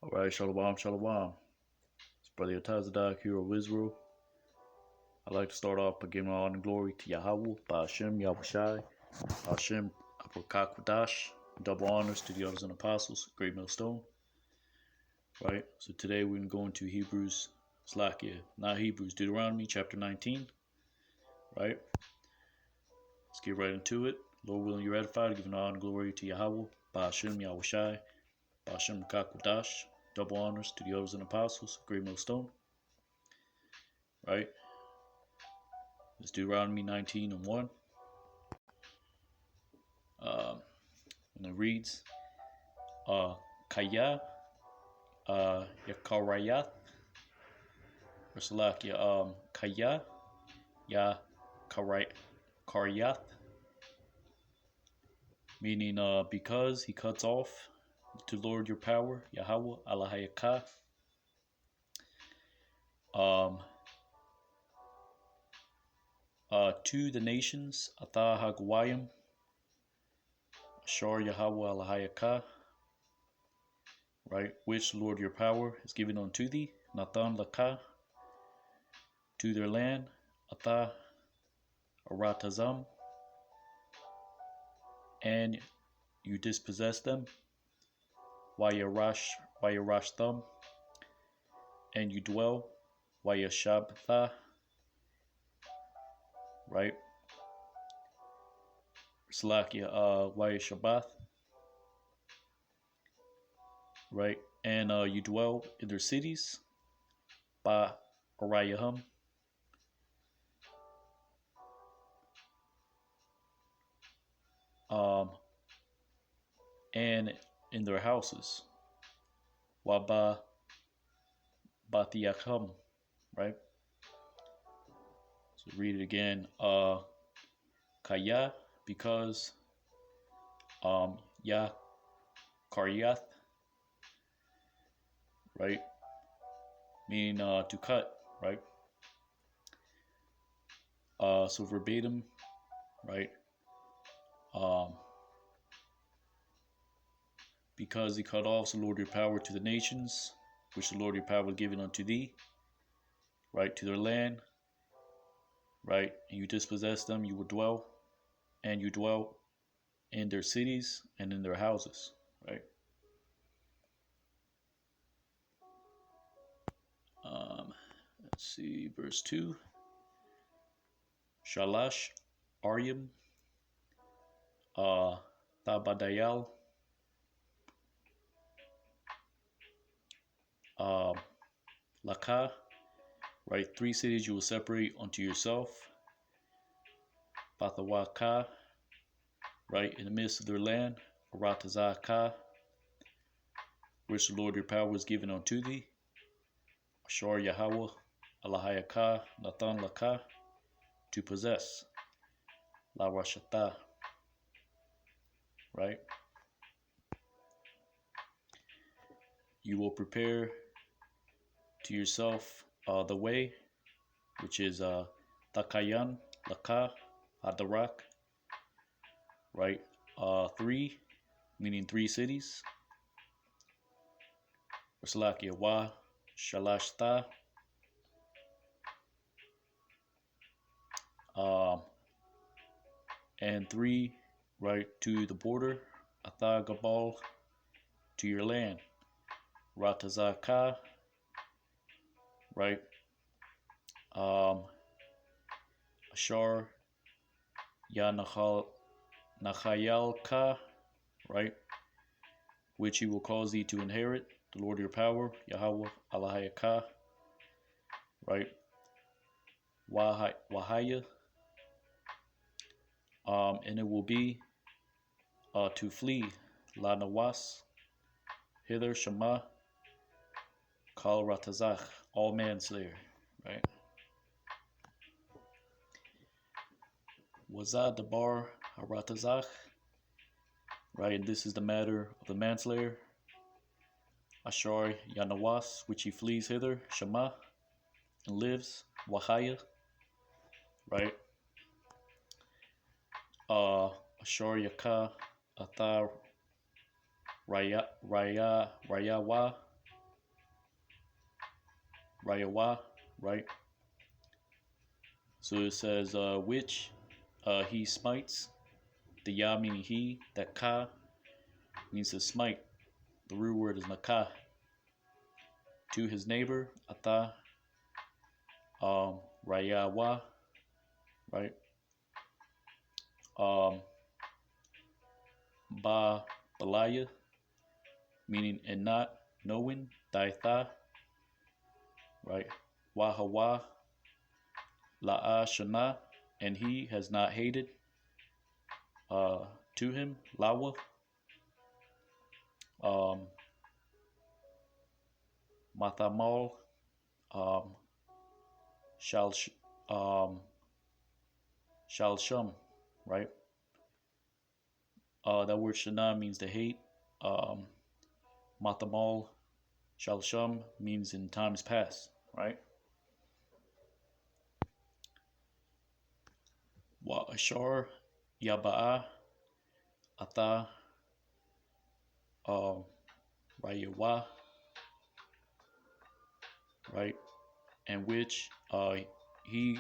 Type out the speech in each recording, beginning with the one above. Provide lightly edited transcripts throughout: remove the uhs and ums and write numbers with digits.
All right, shalom, shalom. It's Brother Tazadak, hero of Israel. I'd like to start off by giving all the glory to Yahweh, Ba'ashem, Yahushai, Hashem, Abrakakwadash, double honors to the elders and apostles, great millstone. Right, so today we're going to Hebrews, not Hebrews, Deuteronomy chapter 19. Right, let's get right into it. Lord willing, you're edified, giving all the glory to Yahweh, Ba'ashem, Yahushai, Ba'ashem, Abrakakwadash, double honors to the elders and apostles, great millstone. Right, it's Deuteronomy 19 and 1. And it reads, Kaya, Yakarayat, or Salakia, Kaya, Yakarayat, meaning because he cuts off to Lord your power, Yahweh, Alahayaka, to the nations, Atah Hagwayim, Ashar Yahweh Alahayaka, right, which Lord your power is given unto thee, Nathan Laka, to their land, Atah Aratazam, and you dispossess them, Wayarash them, and you dwell, Wayashabtha, right, Slakia, Wayashabath, right, and you dwell in their cities, Ba Arayahum, and in their houses, Waba Batiyachum, right? So read it again. Kaya, because Ya Karyath, right? Meaning to cut, right? So verbatim, right? Because he cut off the Lord your power to the nations, which the Lord your power was given unto thee, right, to their land, right, and you dispossess them, you will dwell, and you dwell in their cities and in their houses, right. Let's see, verse 2. Shalash, Aryam, Tabadayal, Laka, right, 3 cities you will separate unto yourself, Pathawaka, right, in the midst of their land, Aratazaka, which the Lord your power was given unto thee, Ashar Yahweh, Alahayaka, Nathan Laka, to possess, La Rashata, right. You will prepare to yourself the way, which is Takayan, Laka, Adarak, right, 3, meaning 3 cities, Salakia Wa, Shalashta, and 3, right, to the border, Athagabal, to your land, Ratazaka, right, Ashar Nachayalka, right, which he will cause thee to inherit, the Lord your power, Yahweh Alahayaka, right, Wahaya, and it will be to flee, La Nawas, hither, Shema, Kal Ratazach, all manslayer, right. Wazad Dabar Haratazach, right, and this is the matter of the manslayer, Ashar Yanawas, which he flees hither, Shema, and lives, Wahaya, right, Ashar Yaka, Athar Rayawa, Rayawa, right? So it says, which he smites, the Ya meaning he, that Ka means to smite. The root word is Nakah. To his neighbor, Ata, Rayawa, right? Ba Balaya, meaning and not knowing, Daitha, right? Wahawa, La'a Shana, and he has not hated to him, Lawa, Mathamal, um, Shal, Shalsham, right? That word Shana means to hate. Mathamal, Shalsham means in times past, right? Wa Ashar, Yaba'a, Ata, Rayawa, right? And which he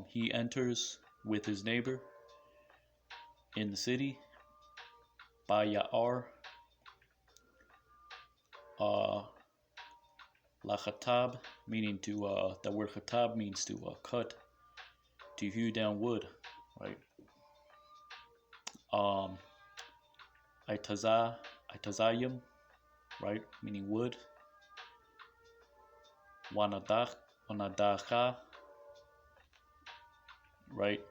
he enters with his neighbor in the city by Ya'ar, La Khatab, meaning to, that word Khatab means to cut, to hew down wood, right? Itazayim, right, meaning wood. Wanadacha, right?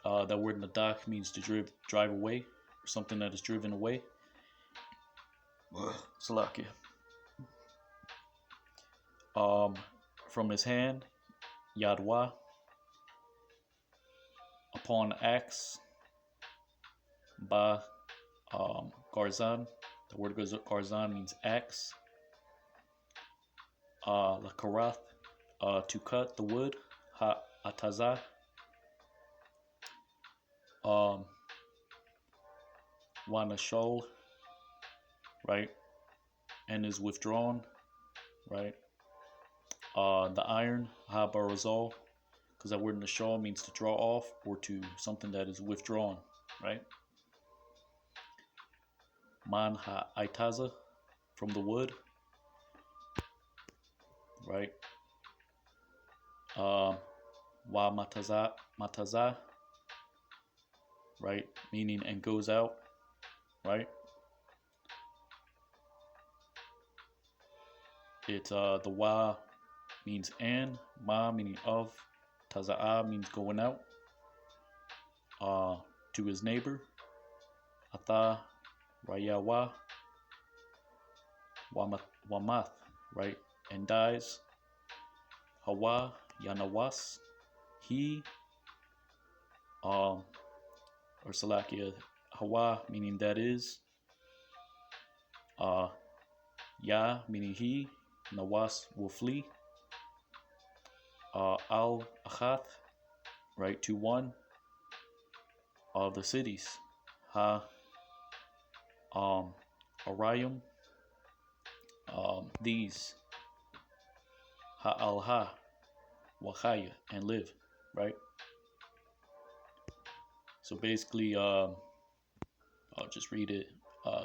That word nadak means to drive away, or something that is driven away. Salakia. From his hand, Yadwa, upon axe, Ba Garzan. The word Garzan means axe. Lakarath, to cut the wood. Ha Atazah. Wanashol, right, and is withdrawn, right? The iron, Ha Barazol, because that word nashol means to draw off or to something that is withdrawn, right? Man Ha Itaza, from the wood, right? Wa Mataza, right, meaning and goes out, right? It's the Wa means and, Ma meaning of, Taza'a means going out, to his neighbor, Ata Rayawa, Wamath, right, and dies, Hawa Yanawas, he, or Salakia, Hawa meaning that is, Ya meaning he, Nawas will flee, Al Achath, right, to one of the cities, Ha Arayim, these, Ha Alha, Wachaya, and live, right? So basically, I'll just read it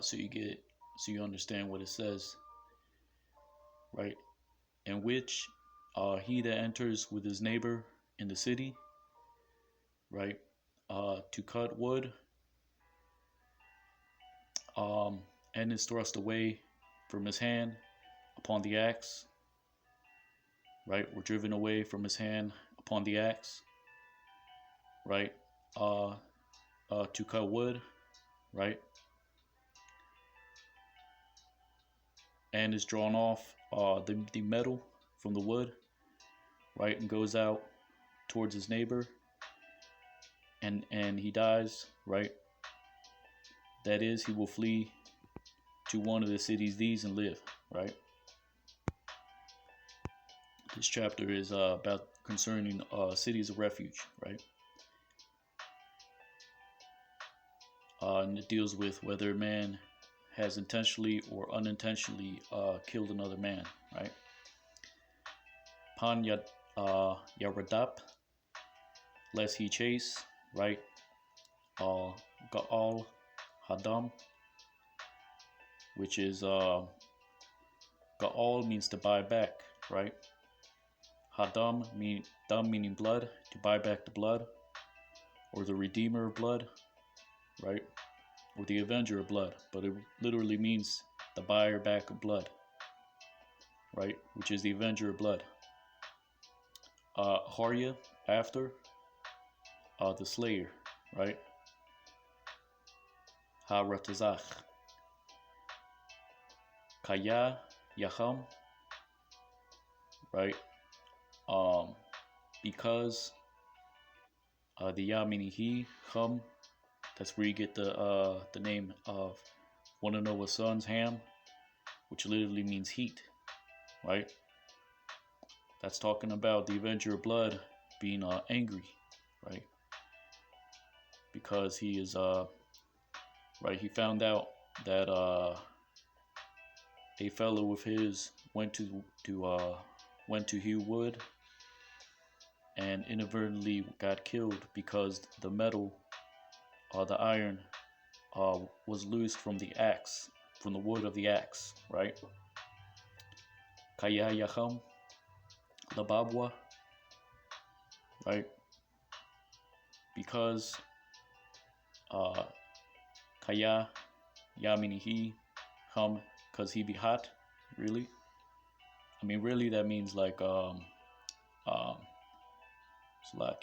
so you understand what it says, right? In which he that enters with his neighbor in the city, right, to cut wood, and is thrust away from his hand upon the axe, right? We're driven away from his hand upon the axe, right? To cut wood, right? And is drawn off the metal from the wood, right? And goes out towards his neighbor, and he dies, right? That is, he will flee to one of the cities these and live, right? This chapter is about concerning cities of refuge, right? And it deals with whether a man has intentionally or unintentionally killed another man, right? Pan Yaradap, lest he chase, right? Ga'al Hadam, which is Ga'al means to buy back, right? Hadam dam meaning blood, to buy back the blood, or the redeemer of blood, right? Or the avenger of blood, but it literally means the buyer back of blood, right? Which is the avenger of blood. Harya, after, the slayer, right? Ha-ratazach. Kaya, Yaham, right? Because, the Ya meaning he, Ham, that's where you get the name of one of Noah's sons, Ham, which literally means heat, right? That's talking about the Avenger of Blood being angry, right? Because he is right. He found out that a fellow of his went to hew wood and inadvertently got killed because the metal, the iron, was loose from the axe, from the wood of the axe, right? Kaya Yacham Lababwa, right? Because Kaya, Ya meaning he, Ham, because he be hot, really? I mean, really, that means like, it's like,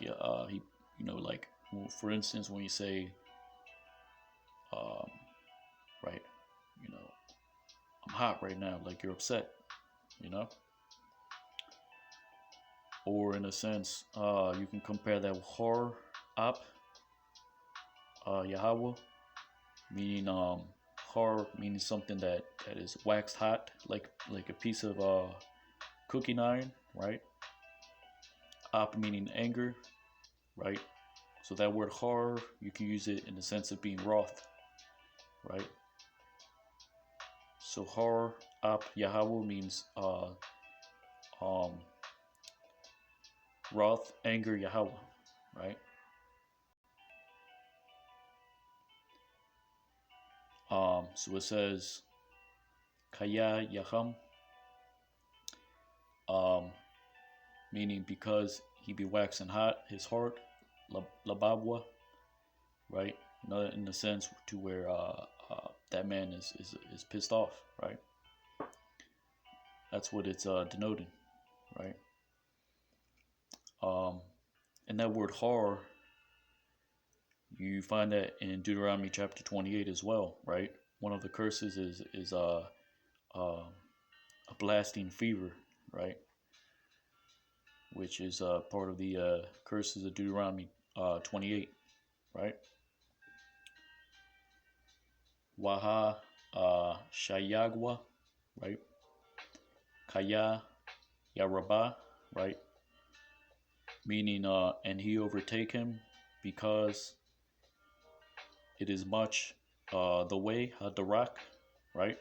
he, like, for instance, when you say, right, I'm hot right now, like you're upset, or in a sense, you can compare that with hor up, Yahweh, meaning hor meaning something that is waxed hot, like a piece of cooking iron, right? Up meaning anger, right? So that word hor, you can use it in the sense of being wroth, right? So hor up Yahweh means wrath, anger, Yahweh, right? So it says Kaya Yaham, meaning because he be waxing hot, his heart, Lababwa, right? In the sense to where that man is pissed off, right? That's what it's denoting, right? And that word horror, you find that in Deuteronomy chapter 28 as well, right? One of the curses is a blasting fever, right? Which is part of the curses of Deuteronomy 28, right? Waha Shayagwa, right? Kaya Yaraba, right? Meaning, and he overtake him because it is much the way, Hadarak, right?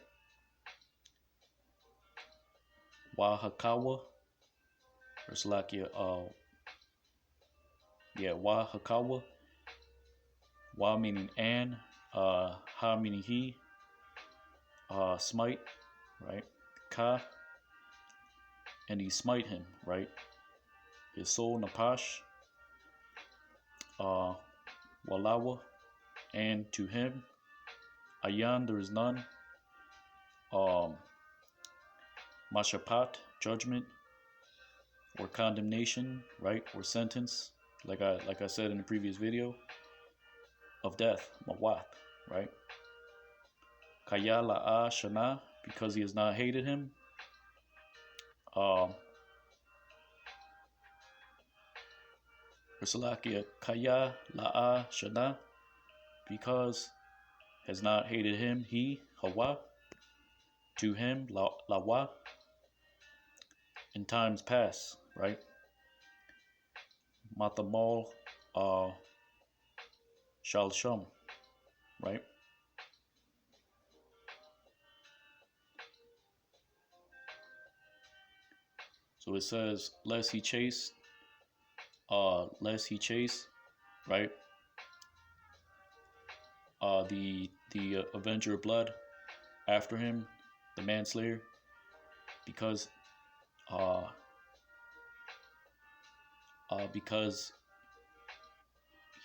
Wahakawa, it's like Wahakawa, Wa meaning and, Ha meaning he, smite, right? Ka, and he smite him, right? His soul Napash, Walawa, and to him, Ayan, there is none, Mashapat, judgment, or condemnation, right? Or sentence, like I said in the previous video, of death, Mawat, right? Kaya la'a shana, because he has not hated him. Rasalakia Kaya la'a shana, because has not hated him, he, Hawa, to him, Lawa, in times past, right? Matamal Shalsham, right? So it says, lest he chase, right? The Avenger of Blood after him, the manslayer, because uh, because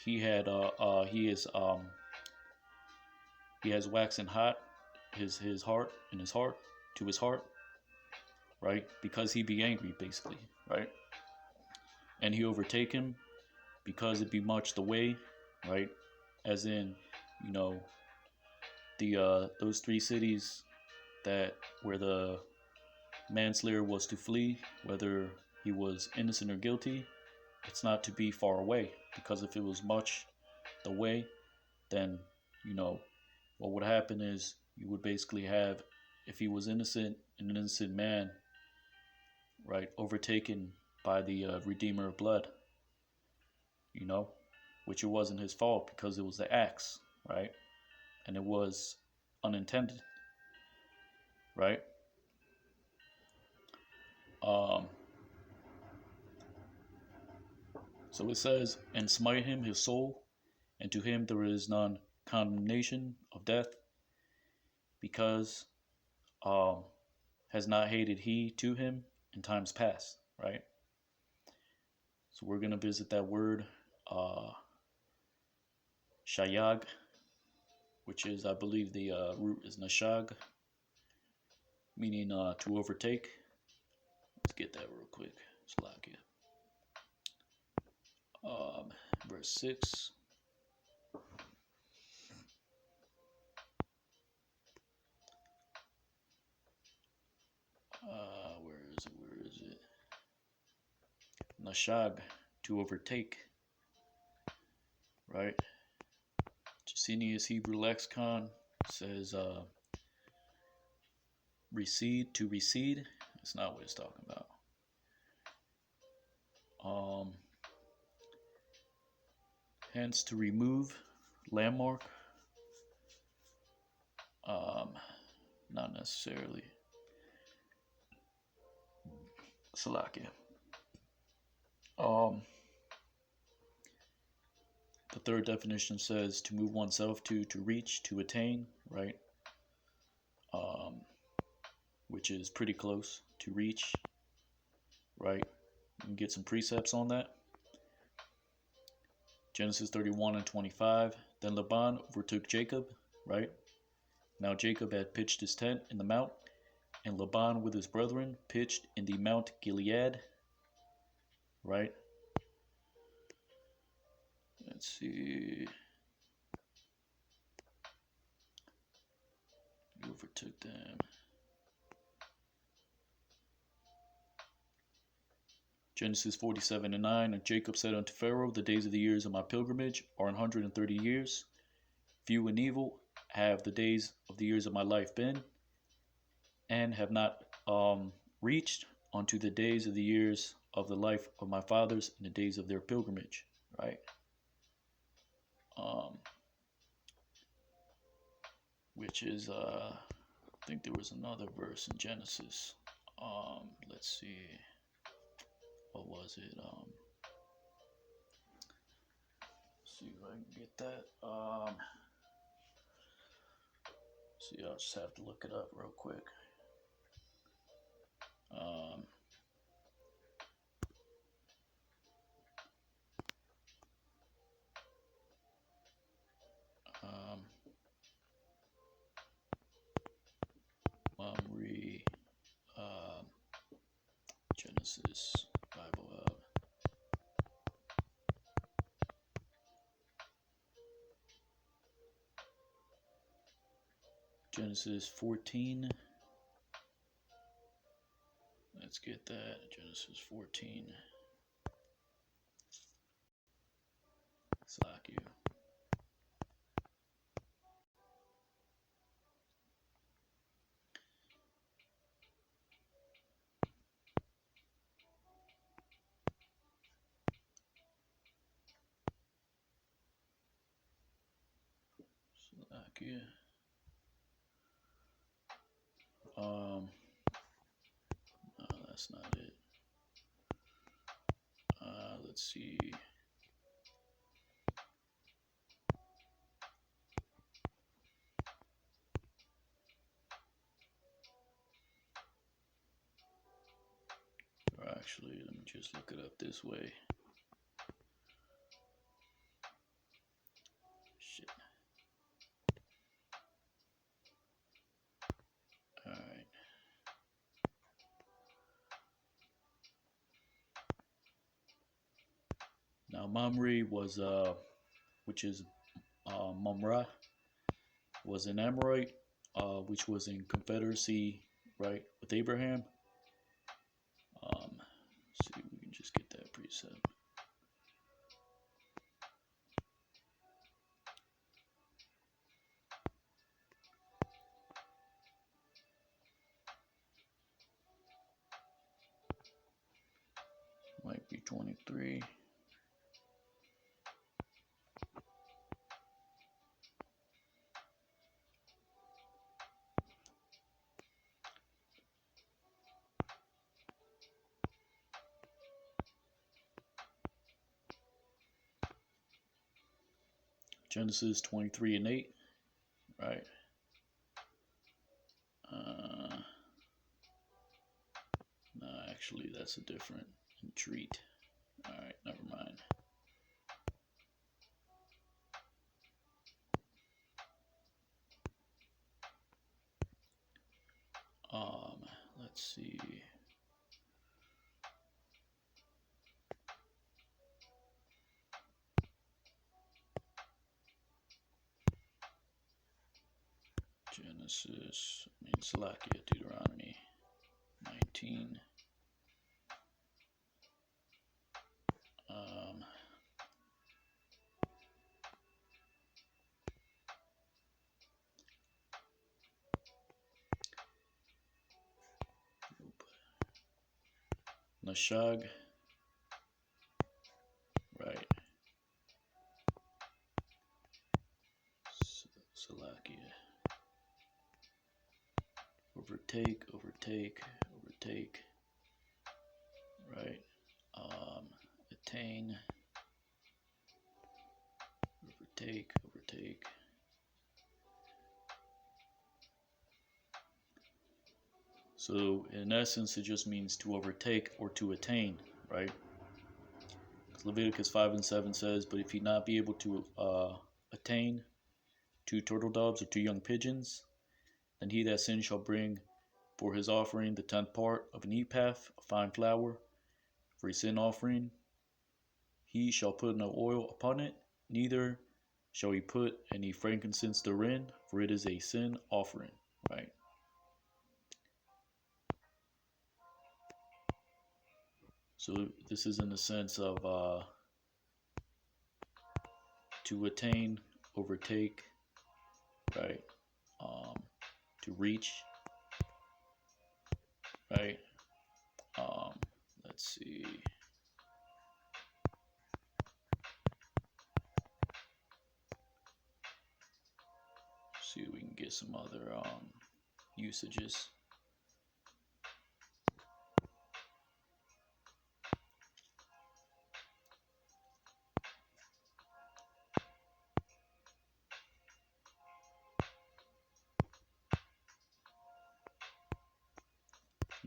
he has waxen hot his heart in his heart to his heart, right? Because he be angry, basically, right? And he overtake him because it be much the way, right? As in, you know, the those three cities that where the manslayer was to flee, whether he was innocent or guilty, it's not to be far away, because if it was much the way, then you know what would happen is you would basically have, if he was innocent, an innocent man, right, overtaken by the Redeemer of Blood, you know, which it wasn't his fault because it was the axe, right, and it was unintended, right. Um, so it says, and smite him his soul, and to him there is none condemnation of death, because um, has not hated he to him in times past, right? So we're going to visit that word, shayag, which is, I believe, the root is nashag, meaning to overtake. Let's get that real quick. Slack it. Verse 6. Where is it? Where is it? Nashag, to overtake, right? Jacinius Hebrew Lexicon says recede, to recede. That's not what it's talking about. Hence, to remove, landmark. Not necessarily. Salakia. The third definition says to move oneself to reach, to attain, right? Which is pretty close to reach, right? You can get some precepts on that. Genesis 31 and 25. Then Laban overtook Jacob, right? Now Jacob had pitched his tent in the mount, and Laban with his brethren pitched in the Mount Gilead, right? Let's see. He overtook them. Genesis 47 and 9. And Jacob said unto Pharaoh, the days of the years of my pilgrimage are 130 years. Few and evil have the days of the years of my life been, and have not reached unto the days of the years of the life of my fathers in the days of their pilgrimage, right? Which is, I think there was another verse in Genesis. Let's see. What was it? See if I can get that. See, I'll just have to look it up real quick. Read Genesis Bible Hub. Genesis 14. Let's get that. Genesis 14. Slack you. Slack you. No, that's not it. Actually, let me just look it up this way. Shit. Alright. Now Mamre was which is Mamre, was an Amorite, which was in confederacy, right, with Abraham. See if we can just get that precept. Might be 23. Genesis 23:8, right? No, actually, that's a different entreat. All right, never mind. Let's see. Genesis, Salakia, Deuteronomy 19. Nashag, right? Salakia. Overtake, right? Attain, overtake. So in essence, it just means to overtake or to attain, right? Leviticus 5:7 says, "But if he not be able to attain 2 turtle doves or 2 young pigeons, then he that sins shall bring for his offering the 10th part of an ephah of fine flour for a sin offering. He shall put no oil upon it, neither shall he put any frankincense therein, for it is a sin offering," right? So this is in the sense of to attain, overtake, right? To reach, right? Let's see. See if we can get some other usages.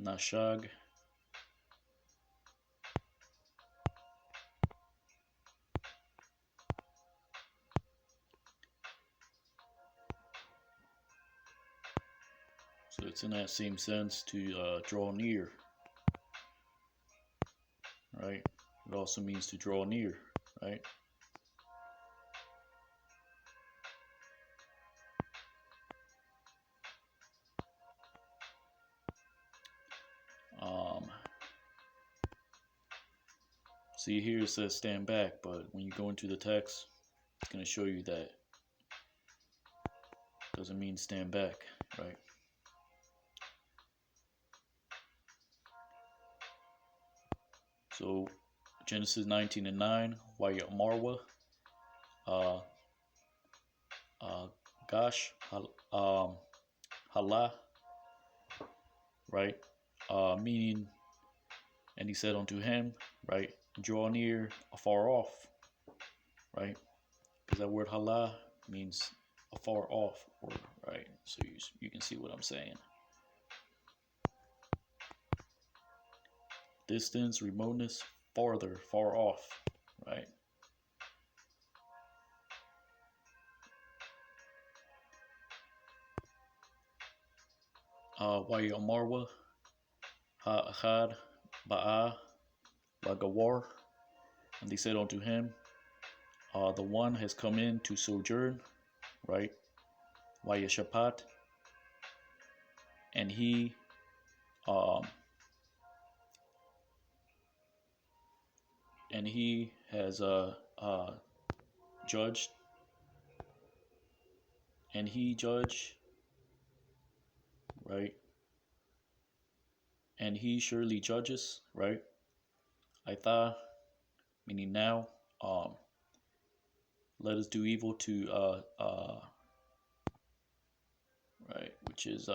Nashag. So it's in that same sense to draw near, right? It also means to draw near, right? See here it says stand back, but when you go into the text, it's going to show you that doesn't mean stand back, right? So Genesis 19:9, Waya Marwa, Gash, Halah, right? Meaning, and he said unto him, right? Draw near afar off, right? Because that word Halah means afar off, or right? So you can see what I'm saying. distance, remoteness, farther, far off, right? Wayamarwa, Ha'achad, Ba'a, Lagawar. And they said unto him, the one has come in to sojourn, right? Wayashapat, and he um, has judged, and he judge, right? And he surely judges, right? Aitha, meaning now, let us do evil to right, which is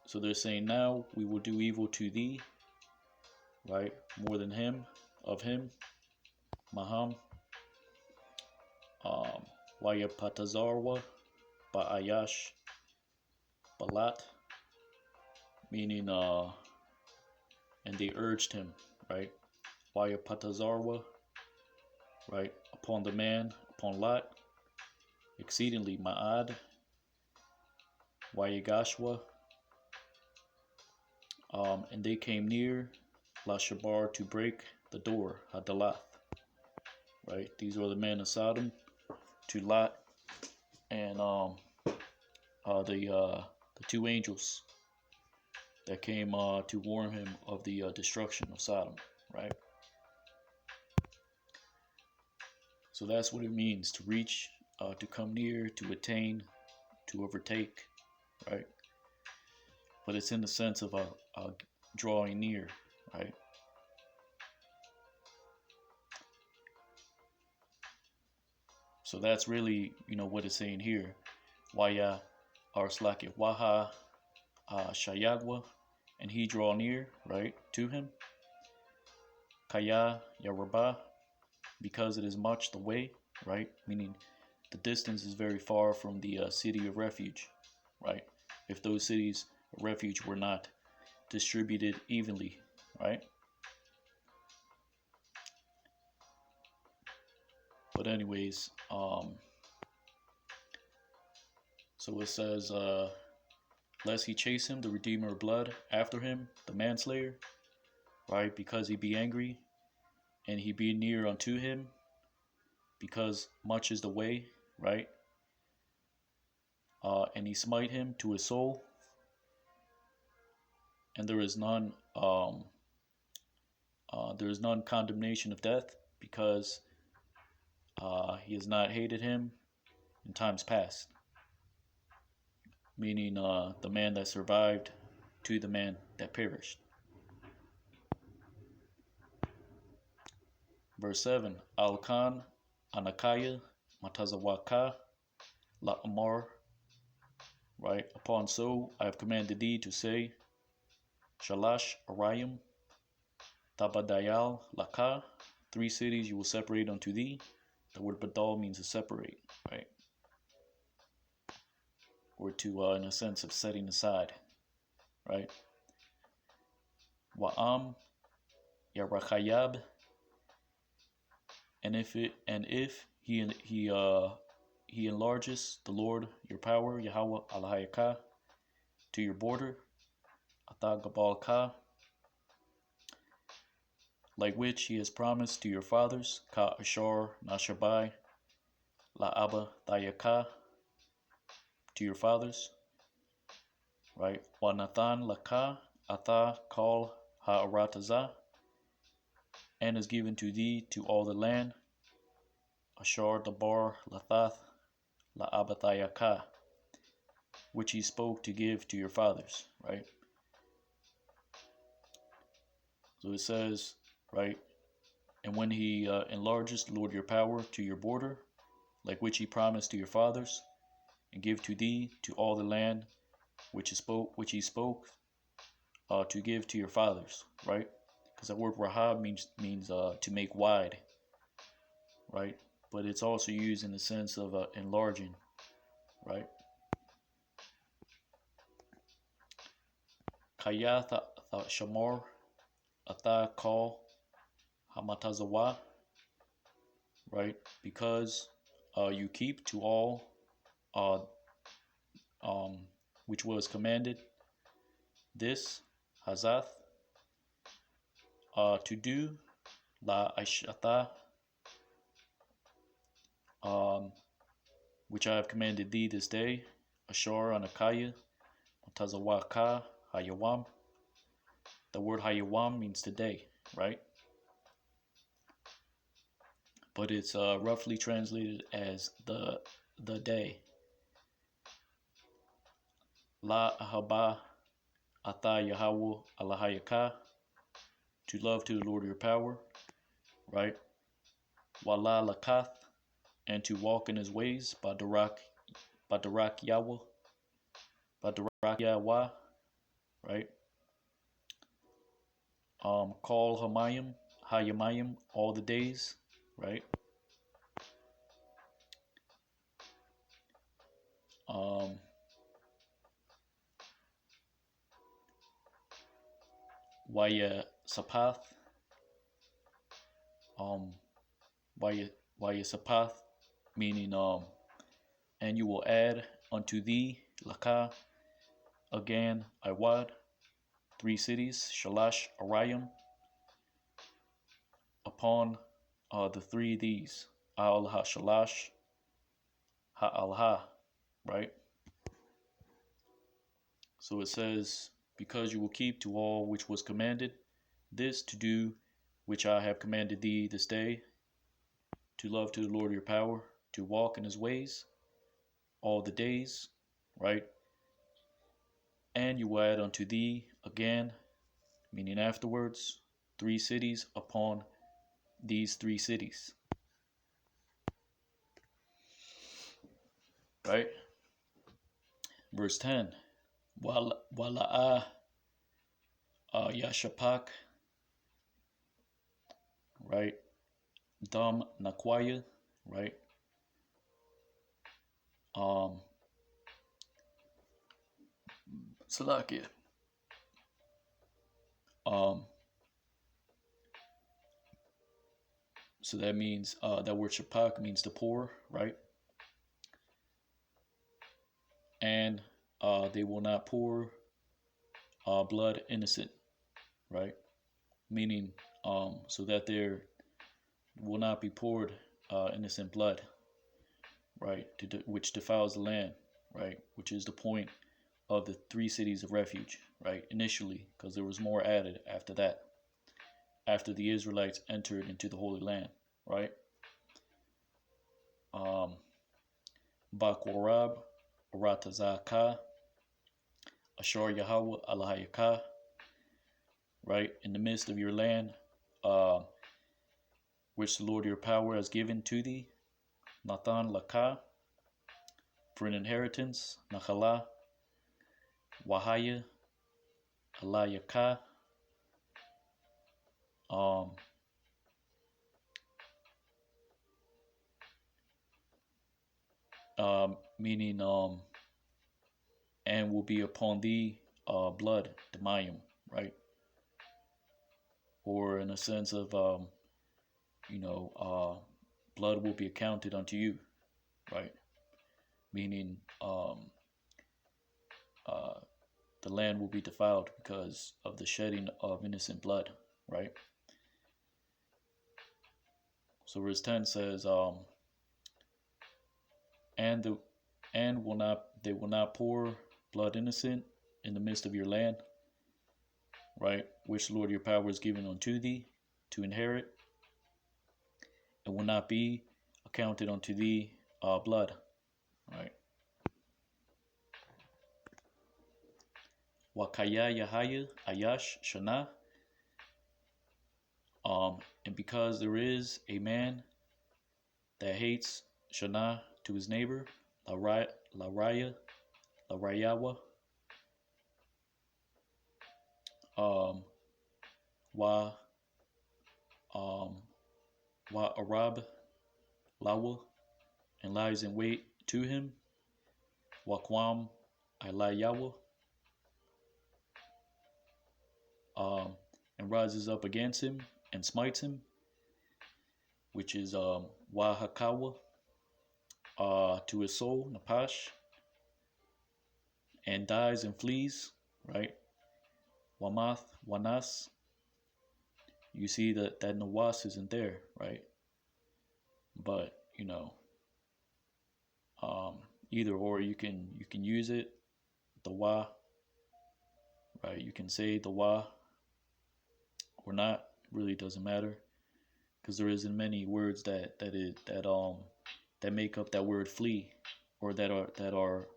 so they're saying now we will do evil to thee, right? More than him, of him, Maham, Wayapatazarwa, Ba'ayash, Balat, meaning and they urged him, right? Wayapatazarwa, right? Upon the man, upon Lot, exceedingly Ma'ad, Wayagashwa, and they came near Lashabar to break the door, Hadalath, right? These were the men of Sodom to Lot and the two angels that came to warn him of the destruction of Sodom, right? So that's what it means to reach, to come near, to attain, to overtake, right? But it's in the sense of drawing near, right? So that's really, what it's saying here. Waya Arslake Waha Shayagwa, and he draw near, right, to him. Kaya Yaraba, because it is much the way, right? Meaning the distance is very far from the city of refuge, right? If those cities of refuge were not distributed evenly, right? But anyways, so it says, lest he chase him, the redeemer of blood, after him, the manslayer, right? Because he be angry, and he be near unto him, because much is the way, right? And he smite him to his soul, and there is none condemnation of death, because he has not hated him in times past. Meaning the man that survived to the man that perished. Verse 7, Al-Khan, Anakaya, Matazawaka, La Amar, right? Upon so I have commanded thee to say, Shalash Arayim, Tabadayal, Laka, 3 cities you will separate unto thee. The word Badal means to separate, right? Or to, in a sense of setting aside, right? Wa'am, Yarachayab, and if he enlarges the Lord your power, Yahweh Alahayaka, to your border, Atagabalka, like which he has promised to your fathers, Ka Ashar Nashabai, La Abba Dayaka, to your fathers, right? Wa Nathan Laka, Ata Kal Ha'arataza, and is given to thee to all the land, Ashar Dabar Lathath La Abathayaka, which he spoke to give to your fathers, right? So it says, right, and when he enlarges, Lord, your power to your border, like which he promised to your fathers, and give to thee to all the land which he spoke to give to your fathers, right? Because that word rahab means to make wide, right? But it's also used in the sense of enlarging, right? Kaya Shamor Atha Call Hamatazawa, right? Because you keep to all uh, um, which was commanded, this Hazath, to do La Aishata, which I have commanded thee this day, Ashar Anakaya, Matazawaka, Hayawam. The word Hayawam means today, right? But it's roughly translated as the day. La Ahaba Ata Yahweh Alahayaka, to love to the Lord your power, right? Wala Lakath, and to walk in his ways, Badarak Yahweh, Badarak Yahweh, right? Call Hayamayim all the days, right? Waya Sapath, Waya Sapath, meaning and you will add unto thee Laka, again Iwad, 3 cities, Shalash Arayim, upon the 3 these, Al Ha Shalash Ha Al Ha, right? So it says, because you will keep to all which was commanded, this to do which I have commanded thee this day, to love to the Lord your power, to walk in his ways all the days, right? And you will add unto thee again, meaning afterwards, 3 cities upon these 3 cities, right? Verse 10, Wala'ah Yashapak, right? Dam Nakwaya, right? Salakia. So that means that word shapak means to pour, right? And they will not pour blood innocent, right? Meaning so that there will not be poured innocent blood, right? Which defiles the land, right? Which is the point of the 3 cities of refuge, right? Initially, because there was more added after that, after the Israelites entered into the Holy Land, right? Bakorab, Aratazaka, Ashar Yahweh Alahayaka, right? In the midst of your land, which the Lord your power has given to thee, Nathan Laka, for an inheritance, Nachala, Wahaya, Alayaka, meaning and will be upon thee blood, Demayim, right? Or in a sense of blood will be accounted unto you, right? Meaning the land will be defiled because of the shedding of innocent blood, right? So verse 10 says, and they will not pour blood innocent in the midst of your land, right? Which the Lord your power is given unto thee to inherit, and will not be accounted unto thee blood, right? Wakaya Yahaya Ayash Shana, and because there is a man that hates Shana to his neighbor, Larayawa, Wa Arab Lawa, and lies in wait to him, Wakwam Ilayawa, and rises up against him and smites him, which is Wahakawa, to his soul, Napash, and dies and flees, right? Wamath, Wanas. You see that Nawas isn't there, right? But either or, you can use it, the Wa, right? You can say the Wa or not. It really doesn't matter, because there isn't many words that make up that word flee, or that are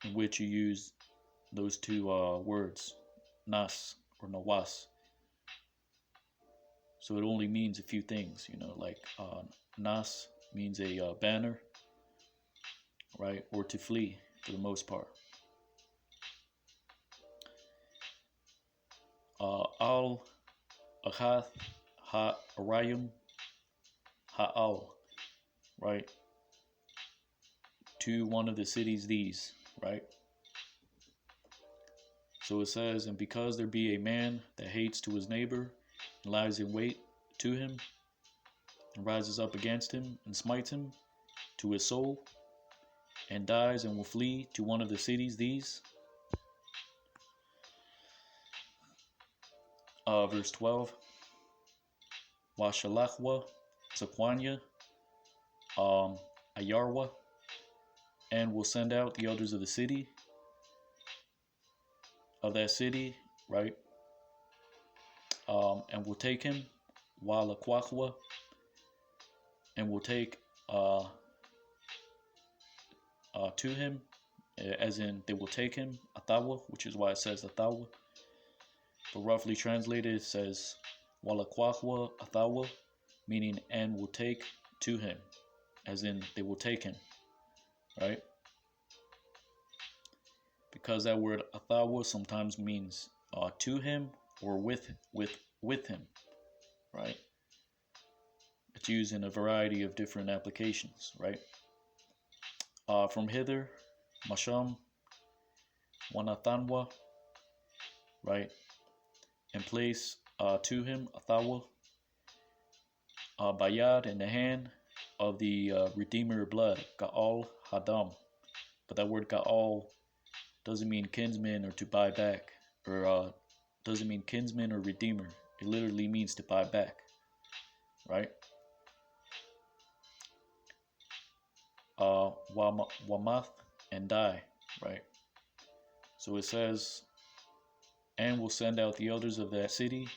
in which you use those two words, nas or nawas. So it only means a few things, like nas means a banner, right, or to flee for the most part. Al Ahath Ha Arayum Ha'al, right, to one of the cities these, right? So it says, and because there be a man that hates to his neighbor, and lies in wait to him, and rises up against him, and smites him to his soul, and dies and will flee to one of the cities these. Verse 12. Washalachwa, Zaquanya, Ayarwa, and will send out the elders of the city, of that city, right? And will take him, Walakwakwa, and will take to him, as in they will take him, Atawa, which is why it says Atawa. But roughly translated, it says Walakwakwa Atawa, meaning and will take to him, as in they will take him, right? Because that word Atawa sometimes means to him or with him, right? It's used in a variety of different applications, right? From hither, Masham, Wanathanwa, right? And place to him, Athawa, Bayad, in the hand of the Redeemer blood, Ga'al Hadam. But that word Ga'al doesn't mean kinsman or to buy back, or doesn't mean kinsman or redeemer. It literally means to buy back, right? Wamath, and die, right? So it says, and will send out the elders of that city,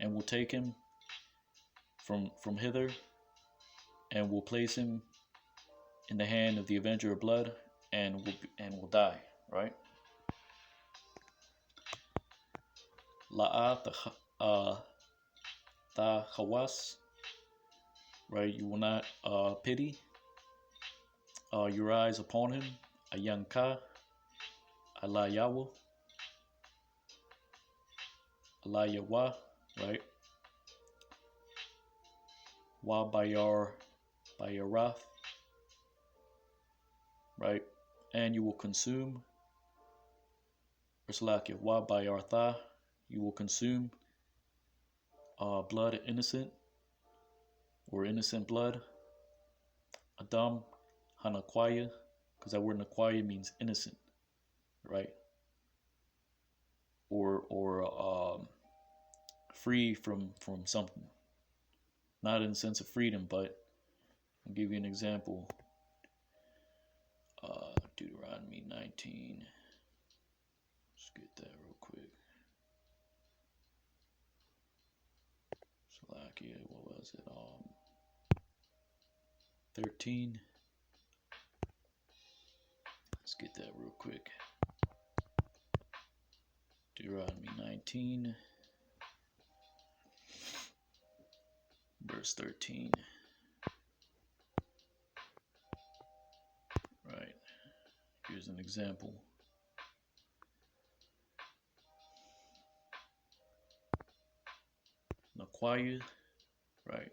and will take him from hither, and will place him in the hand of the avenger of blood, and will die, right? La'a the hawas, right? You will not pity your eyes upon him, Ayanka, Alayawa, Alayawa, right? Wa Bayarath, right? And you will consume, Raslakia, Wa Bayartha, you will consume blood innocent, or innocent blood, Adam, Hanakwaya, because that word Nakwaya means innocent, right? Or free from something. Not in the sense of freedom, but I'll give you an example. Deuteronomy 19. Let's get that real quick. Slovakia, what was it? 13. Let's get that real quick. Deuteronomy 19, verse 13. Right. Here's an example. Nakwaya, right,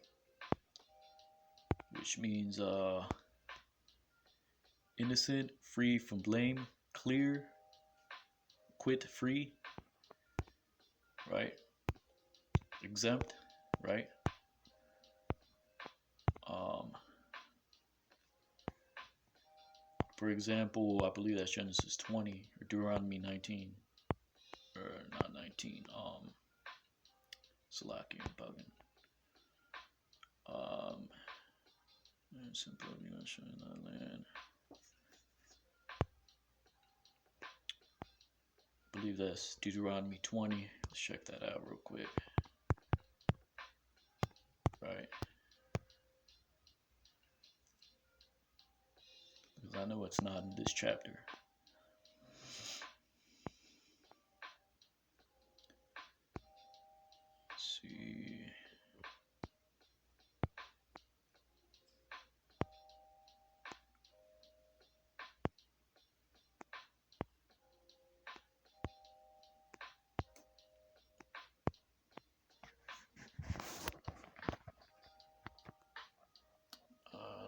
which means innocent, free from blame, clear, quit, free, right? Exempt, right? For example, I believe that's Genesis 20 or Deuteronomy 19, or not 19. Salaki, I'm bugging. Simply showing that land. I believe that's Deuteronomy 20. Let's check that out real quick. Right. Because I know it's not in this chapter. Let's see.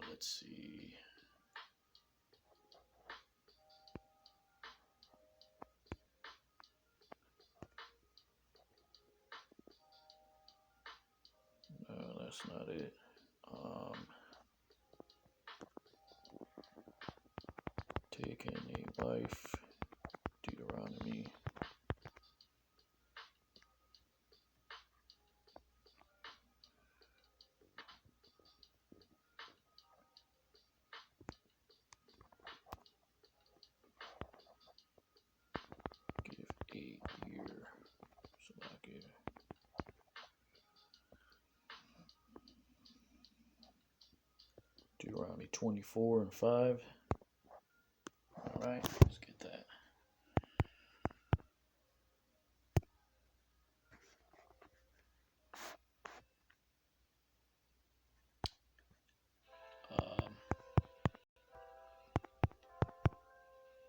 Let's see. No, that's not it. Taking a wife, Deuteronomy. Give 8 year. Salaki. Deuteronomy 24 and 5. Alright, let's get that.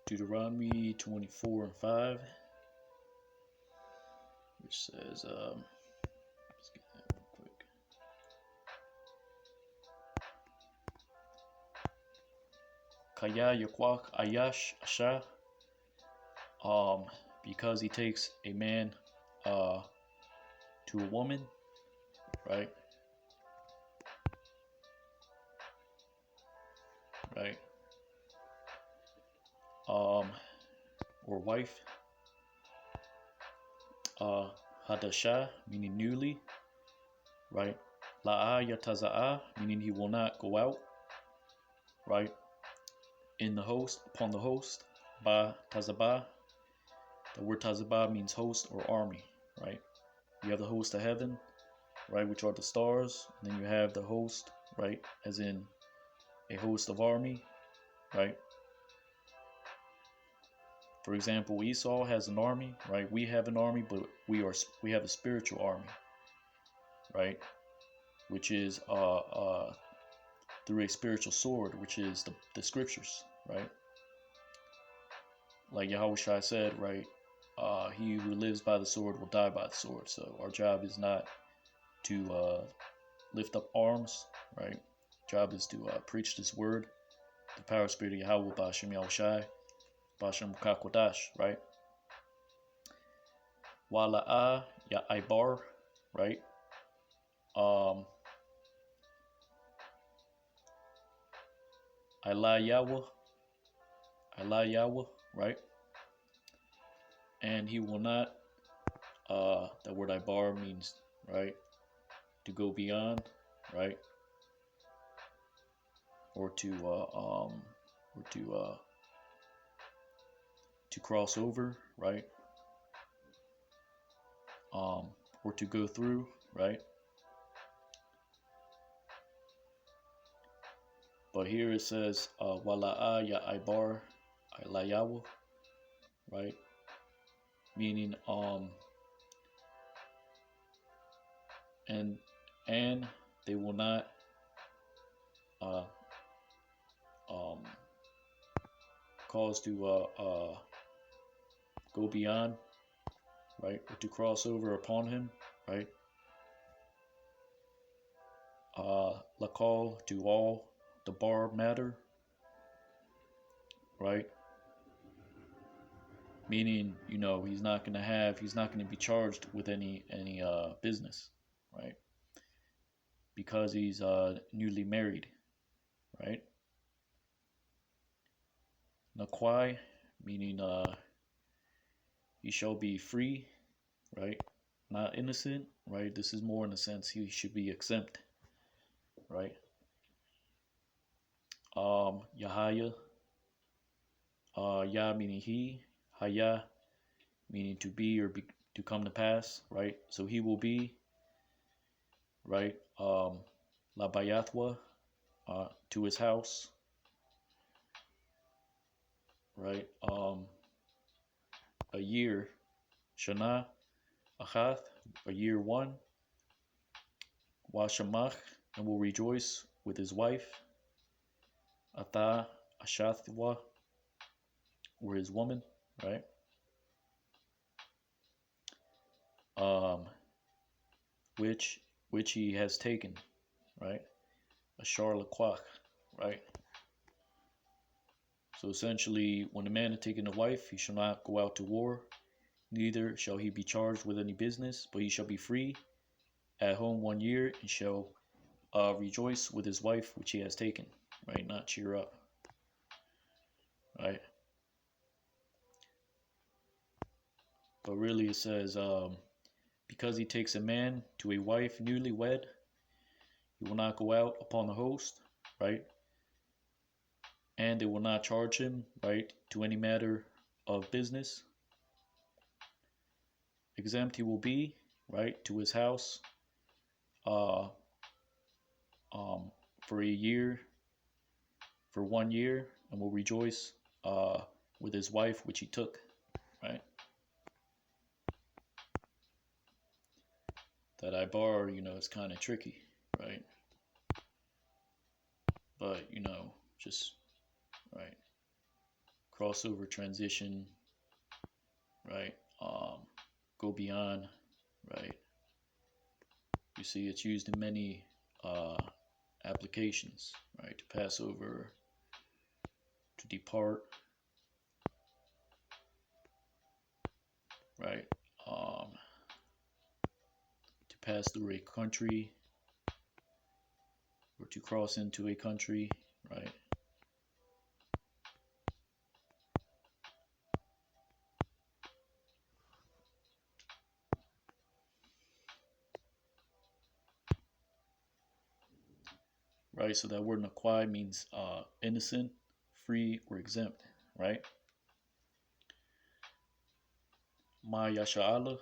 Deuteronomy 24 and 5, which says, let's get that real quick. Kaya Yakwak Ayash Asha, because he takes a man to a woman, right? Right. Or wife. Hadasha, meaning newly, right? La'a yataza'a, meaning he will not go out, right? In the host, upon the host. Ba tazaba, the word tazaba means host or army, right? You have the host of heaven, right, which are the stars. And then you have the host, right, as in a host of army, right? For example, Esau has an army, right? We have an army, but we have a spiritual army, right? Which is through a spiritual sword, which is the scriptures, right? Like Yahushua said, right? He who lives by the sword will die by the sword. So our job is not to lift up arms, right? Job is to preach this word, the power spirit of Yahweh, Ba'ashem Yahushai, Ba'ashem Kakwadash, right? Wala'a Ya'aibar, right? Yahweh, right? And he will not, that word Ibar means, right, to go beyond, right? Or to cross over, right? Or to go through, right? But here it says Wala'a Ya'aibar Ilayawa, right? Meaning and they will not cause to go beyond, right? Or to cross over upon him, right? Lakal, to all the bar matter, right? meaning, he's not going to be charged with any business, right? Because he's newly married, right? Nakwai, meaning he shall be free, right? Not innocent, right? This is more in the sense he should be exempt, right? Yahaya, Ya meaning he, Haya meaning to be or to come to pass, right? So he will be, right? Labayathwa, to his house, right? A year, Shana, Achath, a year one, Washamach, and will rejoice with his wife, Ata, Ashathwa, or his woman, right? Um, which he has taken, right? Ashar Laquach, right? So essentially, when a man has taken a wife, he shall not go out to war, neither shall he be charged with any business, but he shall be free at home 1 year, and shall rejoice with his wife which he has taken, right? Not cheer up, right? But really it says, because he takes a man to a wife newly wed, he will not go out upon the host, right? And they will not charge him, right, to any matter of business. Exempt he will be, right, to his house uh, for a year, for 1 year, and will rejoice with his wife which he took, right? That Ibar, is kind of tricky, right? But, just, right, crossover transition, right? Go beyond, right? You see it's used in many applications, right? To pass over, to depart, right? To pass through a country, or to cross into a country, right? Right, so that word nakwai means innocent, free, or exempt, right? Ma yasha'ala,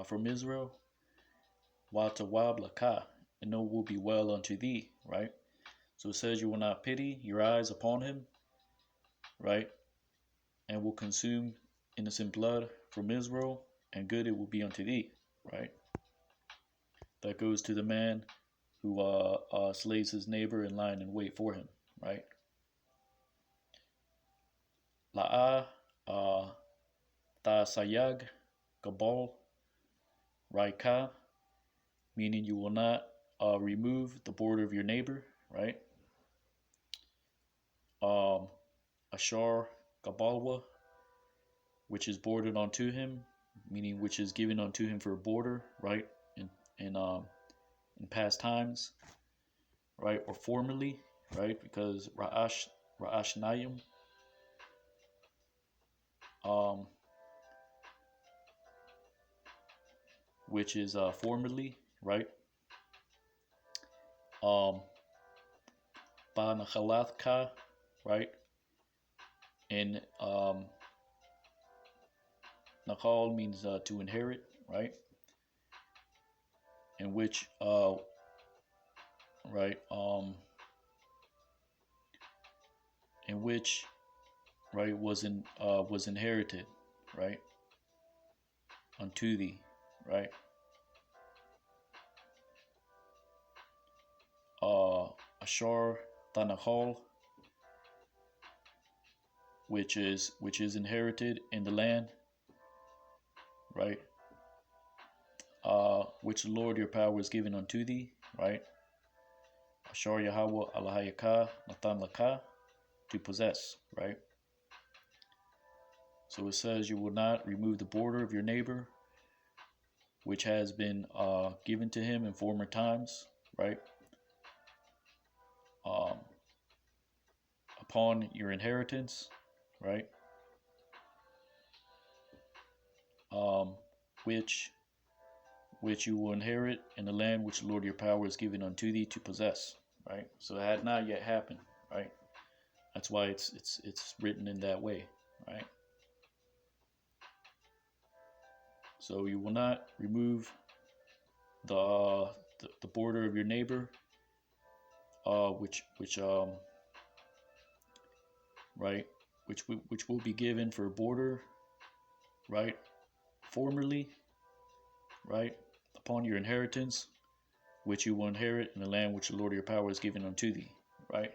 from Israel, wa tawab laka, and no will be well unto thee, right? So it says you will not pity your eyes upon him, right? And will consume innocent blood from Israel, and good it will be unto thee, right? That goes to the man who slays his neighbor and lying in wait for him, right? La'a, ta sayag, gabal, raika, meaning you will not remove the border of your neighbor, right? Ashar, gabalwa, which is bordered onto him, meaning which is given unto him for a border, right? In past times, right? Or formerly, right? Because Ra'ash Nayim, which is formerly, right? Ba right? And Nakal means to inherit, right? In which, right? In which, right, was inherited, right? Unto thee, right? Ashar Tanahal, which is inherited in the land, right? Which the Lord your power is given unto thee, right? Ashar Yahweh Alahayaka Natan Laka, to possess, right? So it says you will not remove the border of your neighbor, which has been given to him in former times, right? Um, upon your inheritance, right? Um, which you will inherit in the land which the Lord your power is given unto thee to possess, right? So it had not yet happened, right? That's why it's written in that way, right? So you will not remove the border of your neighbor, which right, which will be given for a border, right? Formerly, right, upon your inheritance, which you will inherit in the land which the Lord your power is given unto thee, right?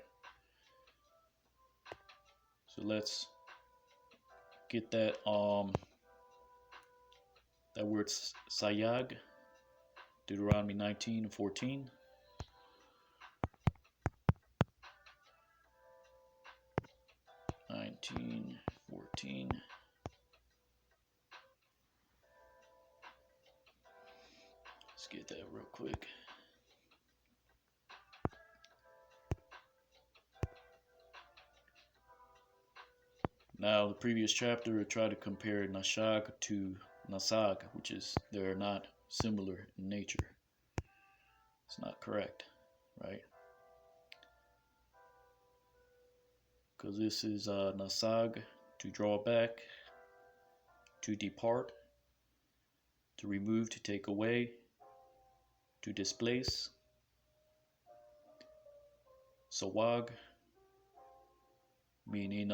So let's get that that word sayag, Deuteronomy 19:14. 19:14. Let's get that real quick. Now, the previous chapter tried to compare Nashag to Nasag, which is they're not similar in nature. It's not correct, right? Because this is Nasag, to draw back, to depart, to remove, to take away, to displace. Sawag, meaning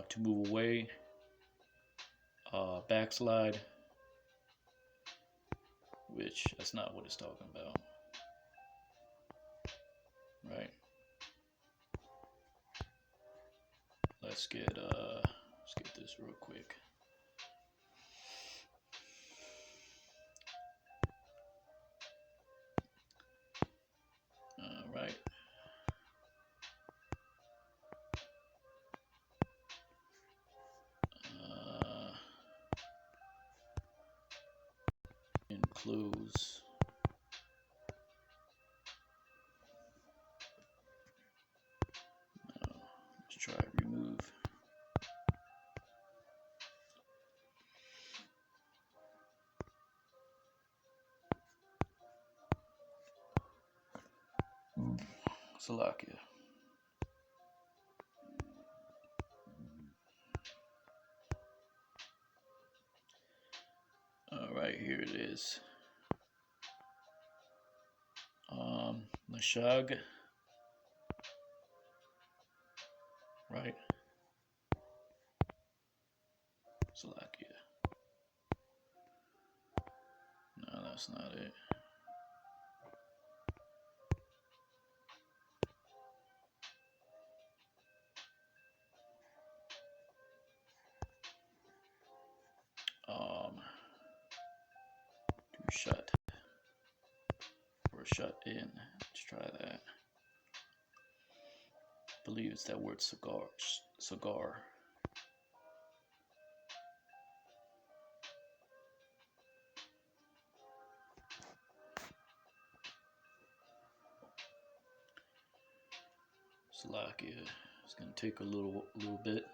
to move away, backslide, which that's not what it's talking about, right? Let's get this real quick. All right. Enclose. No, let's try remove. Salakia. All right, here it is. Nashag, right? Salakia. No, that's not it. To shut or shut in. Let's try that. I believe it's that word cigar. Salakia. It's gonna take a little bit.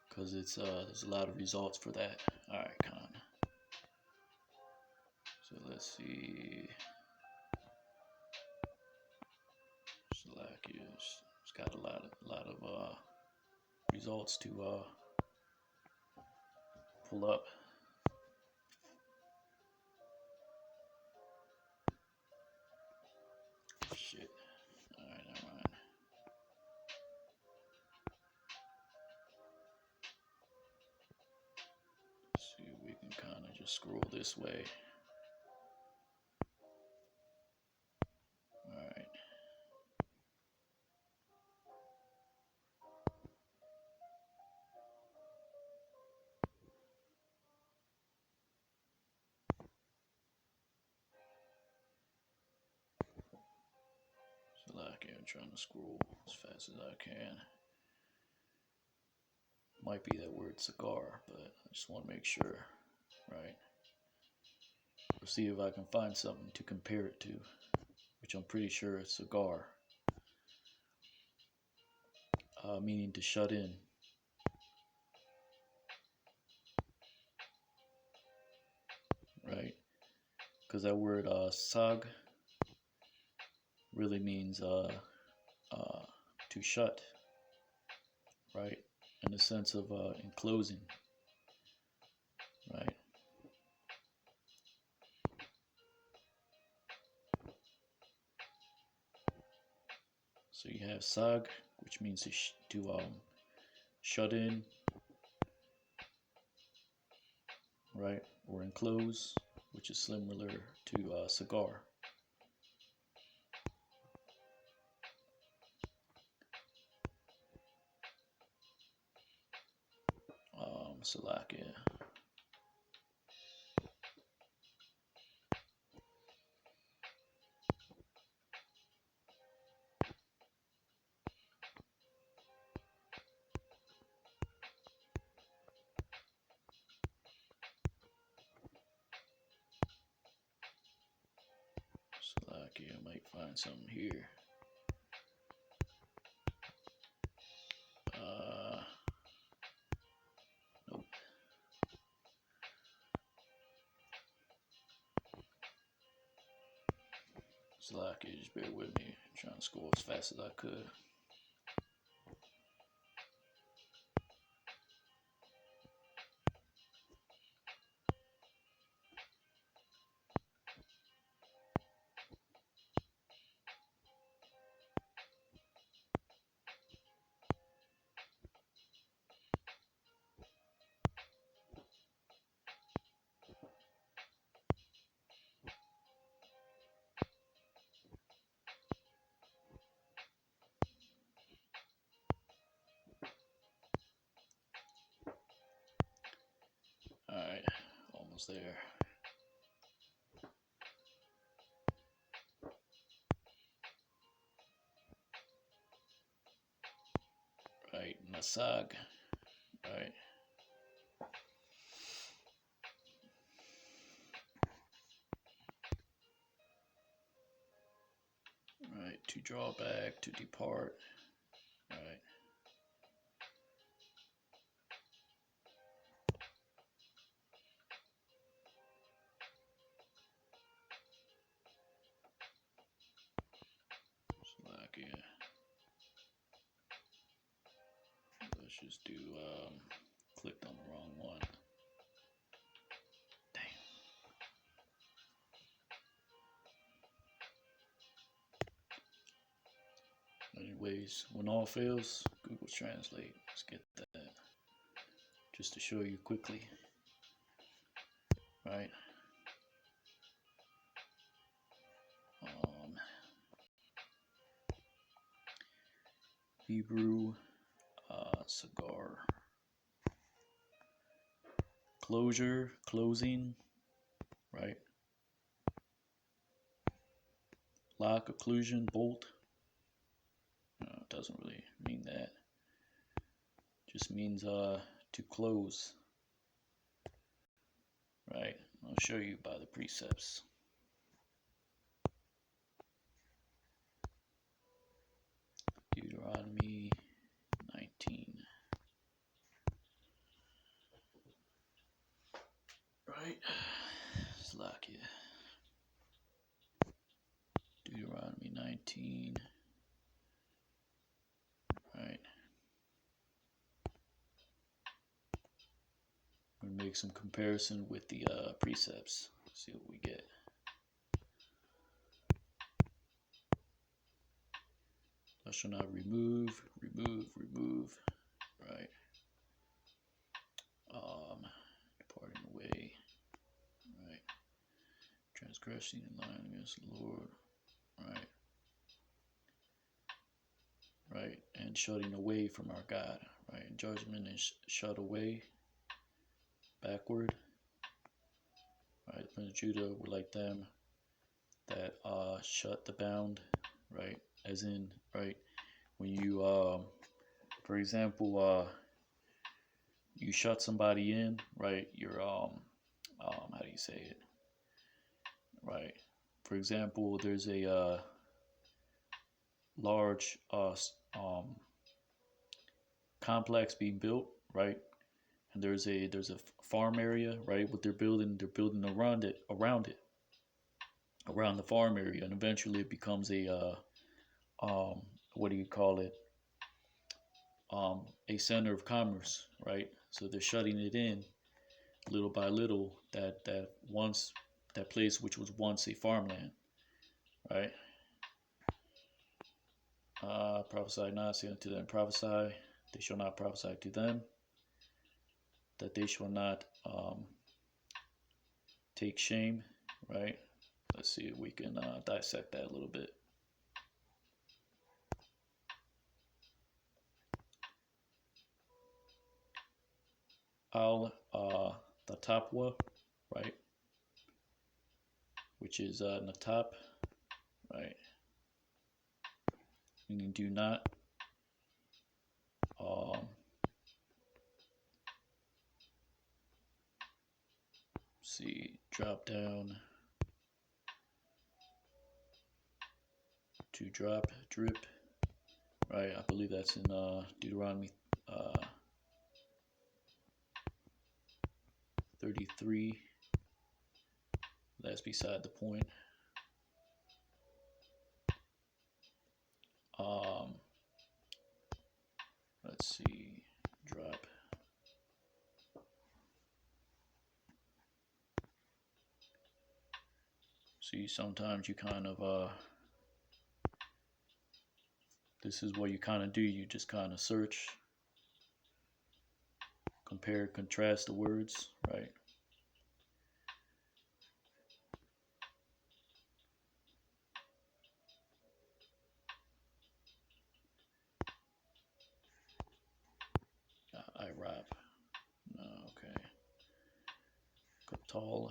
Because it's there's a lot of results for that. All right, Con. So let's see. Salakia. It's got a lot of results to pull up. Shit. All right, never mind. Let's see if we can kind of just scroll this way. All right. Slack, I'm trying to scroll as fast as I can. Might be that word cigar, but I just want to make sure, right? We'll see if I can find something to compare it to, which I'm pretty sure is cigar, meaning to shut in. Right? Because that word sag really means to shut, right? In the sense of enclosing, right? So you have sag, which means to shut in, right? Or enclose, which is similar to cigar. Salakia. Salakia, I might find something here. Nope. Salakia, just bear with me. I'm trying to scroll as fast as I could. Alright, almost there. Right, nasag. Right. Right, to draw back, to depart. Right. Slovakia. Let's just do, clicked on the wrong one. Damn. Anyways, when all fails, Google Translate. Let's get that. Just to show you quickly. Right. Hebrew, cigar. Closure, closing, right? Lock, occlusion, bolt. No, it doesn't really mean that. Just means to close. Right? I'll show you by the precepts. Deuteronomy 19. Right? Slakia. Deuteronomy 19. Right? I'm going to make some comparison with the precepts. See what we get. I shall not remove. Right? Departing away. Right? Transgressing and lying against the Lord. Right? Right? And shutting away from our God. Right? And judgment is shut away. Backward. Right? The Prince of Judah were like them that shut the bound. Right? as in, right, when you, for example, you shut somebody in, right, you're, how do you say it, right, for example, there's a large complex being built, right, and there's a farm area, right, what they're building around the farm area, and eventually it becomes um, what do you call it, a center of commerce, right? So they're shutting it in little by little. That place which was once a farmland, right? Prophesy not, say unto them, prophesy. They shall not prophesy to them, that they shall not take shame, right? Let's see if we can dissect that a little bit. Al Tatapwa, right? Which is Natap, right? Meaning do not. See, drop down to drop, drip, right? I believe that's in Deuteronomy 33. That's beside the point. Let's see, drop. See, sometimes you kind of this is what you kind of do. You just kind of search, compare, contrast the words, right? I rap. No, okay. Tall.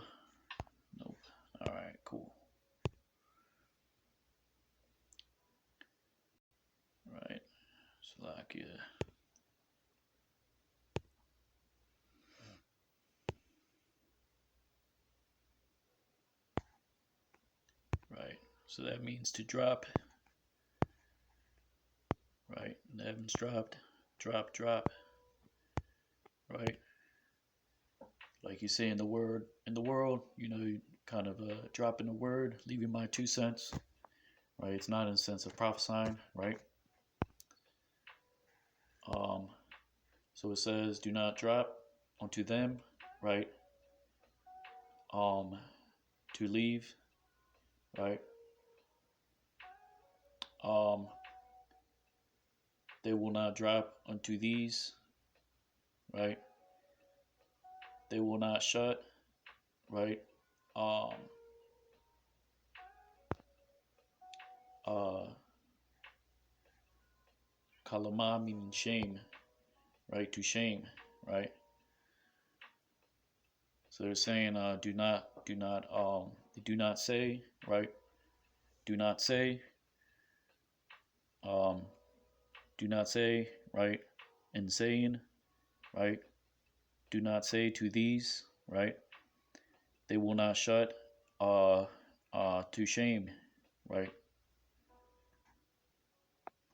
Nope. All right, cool. Right. Slovakia. Right. So that means to drop. Right. The heavens dropped. Drop, drop. Right. Like you say in the world, you kind of dropping the word, leaving my 2 cents. Right. It's not in the sense of prophesying. Right. So it says, do not drop onto them. Right. To leave. Right. They will not drop unto these, right? They will not shut, right? Kalama meaning shame, right? To shame, right? So they're saying, do not, do not say, right? Do not say, do not say, right? And saying, right? Do not say to these, right? They will not shut, to shame, right?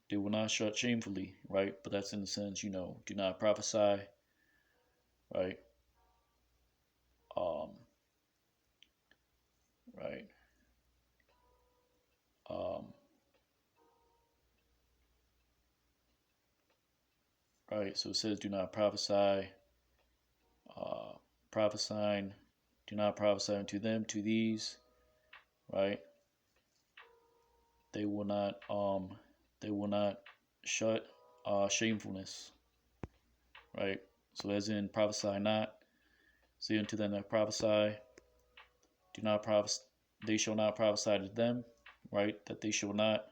They will not shut shamefully, right? But that's in the sense, do not prophesy, right? Right. Right. So it says, do not prophesy, prophesying, do not prophesy unto them, to these, right? They will not shut shamefulness, right? So as in prophesy not, say unto them that prophesy, do not prophesy, they shall not prophesy to them, right? That they shall not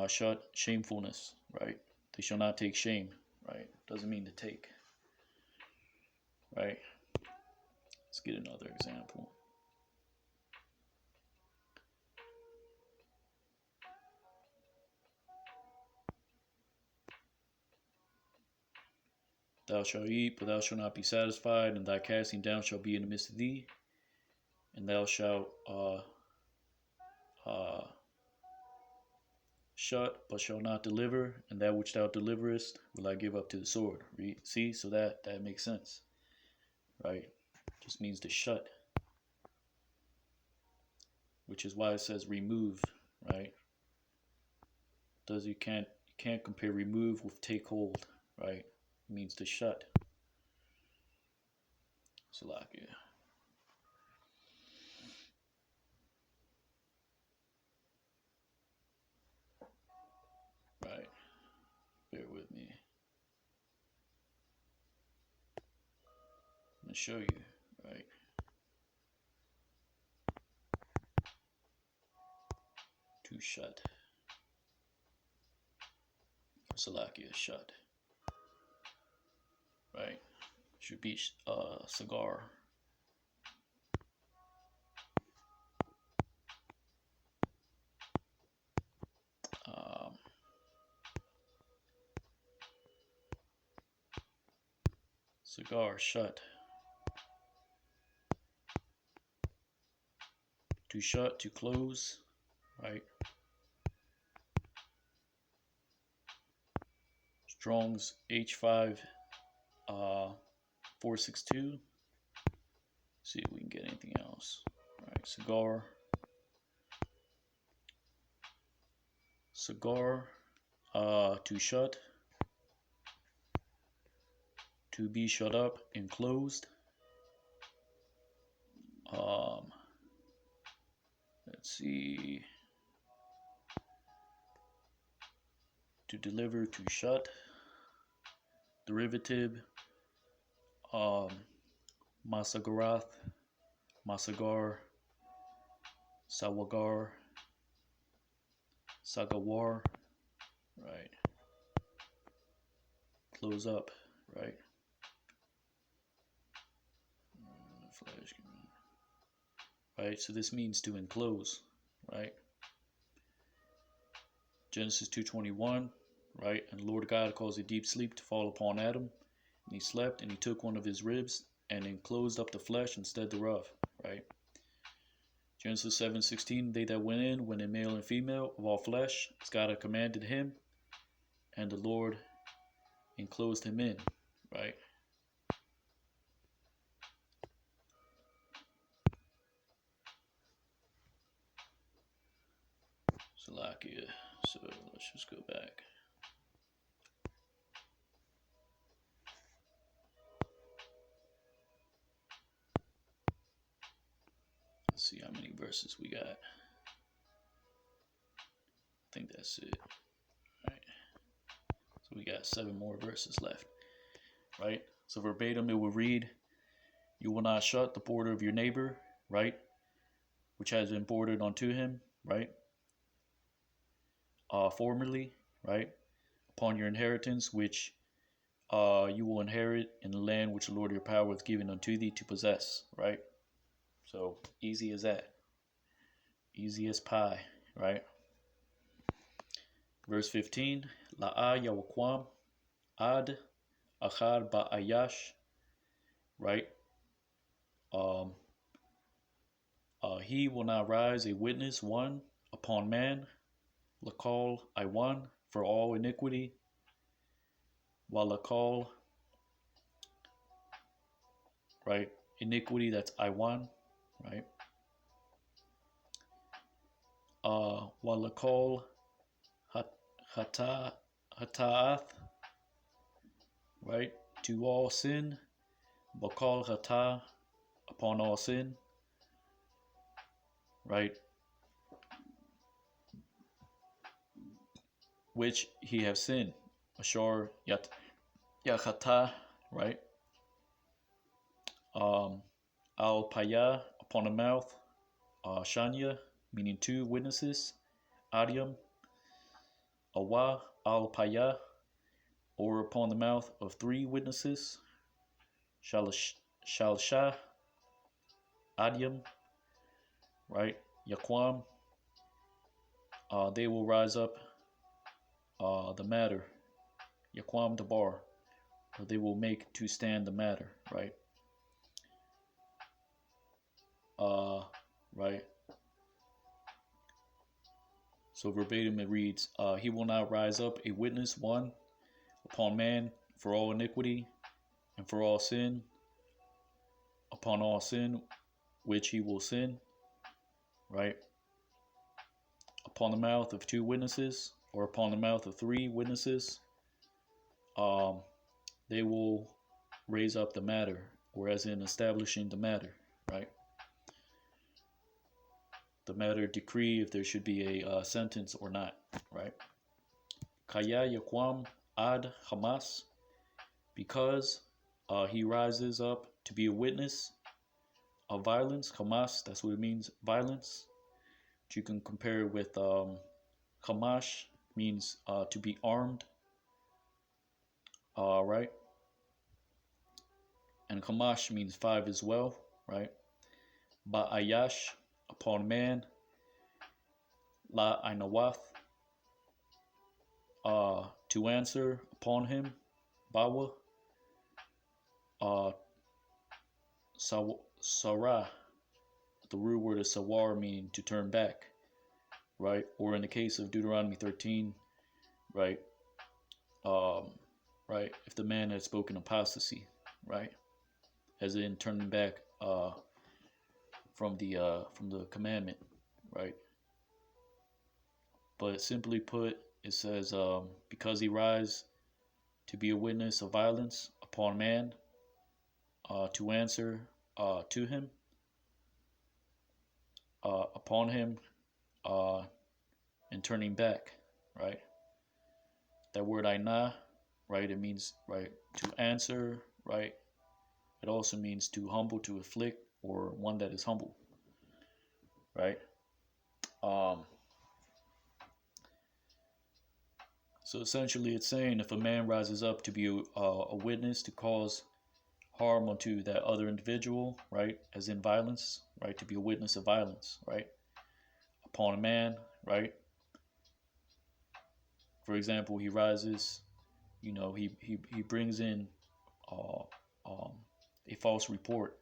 shut shamefulness, right? They shall not take shame, right? Doesn't mean to take, right? Let's get another example. thou shalt eat, but thou shalt not be satisfied, and thy casting down shall be in the midst of thee, and thou shalt shut, but shall not deliver, and that which thou deliverest will I give up to the sword. See, so that makes sense, right? Just means to shut, which is why it says remove, right? You can't compare remove with take hold, right? It means to shut. Salakia. Right. Bear with me. I'm gonna show you, right? To shut. Salakia, shut. Right. Should be cigar. Um, cigar, shut. To shut, to close, right? Strong's H5 462. See if we can get anything else. All right, cigar. Cigar, to shut. To be shut up, enclosed. Let's see. To deliver, to shut. Derivative, Masagarath, Masagar, Sawagar, Sagawar, right? Close up, right? Right, so this means to enclose, right? Genesis 2:21, right? And the Lord God caused a deep sleep to fall upon Adam, and he slept, and he took one of his ribs and enclosed up the flesh instead thereof, right? Genesis 7:16, they that went in male and female of all flesh, as God had commanded him, and the Lord enclosed him in, right? Salakia. So let's just go back. Let's see how many verses we got. I think that's it. Right. So we got 7 more verses left. Right? So verbatim it will read, you will not shut the border of your neighbor, right? Which has been bordered unto him, right? Formerly, right? Upon your inheritance, which you will inherit in the land which the Lord your power hath given unto thee to possess, right? So easy as that. Easy as pie, right? Verse 15, La'a yawakwam ad achar ba'ayash, right? He will not rise a witness one upon man, lakal iwan, for all iniquity, while lakal, right? Iniquity, that's iwan, right? While lakal hata'ath, right? To all sin, bakal hata, upon all sin, right? Which he have sinned, ashar yachata, right? Al paya, upon the mouth, shanya, meaning 2 witnesses, adium, awa, al paya, or upon the mouth of 3 witnesses, shalsha, adium, right? Yaquam, they will rise up the matter, yaquam the bar, they will make to stand the matter, right? Right. So verbatim it reads, he will not rise up a witness one upon man for all iniquity and for all sin, upon all sin which he will sin, right? Upon the mouth of two witnesses or upon the mouth of three witnesses, um, they will raise up the matter, or as in establishing the matter, right? The matter decree if there should be a sentence or not, right? Kaya yaquam ad Hamas, because he rises up to be a witness of violence. Hamas, that's what it means, violence. You can compare it with Hamash, means to be armed, right? And Hamash means five as well, right? Ba'ayash, upon man. La Ainawath, to answer upon him. Bawa, Sarah, the root word is sawar, meaning to turn back, right? Or in the case of Deuteronomy 13, right? Right, if the man had spoken apostasy, right? As in turning back from the commandment, right? But simply put, it says, because he rise to be a witness of violence upon man, to answer to him, upon him, and turning back, right? That word aina, right? It means, right, to answer, right? It also means to humble, to afflict, or one that is humble, right? So essentially, it's saying if a man rises up to be a witness to cause harm unto that other individual, right, as in violence, right, to be a witness of violence, right, upon a man, right. For example, he rises, he brings in uh, a false report,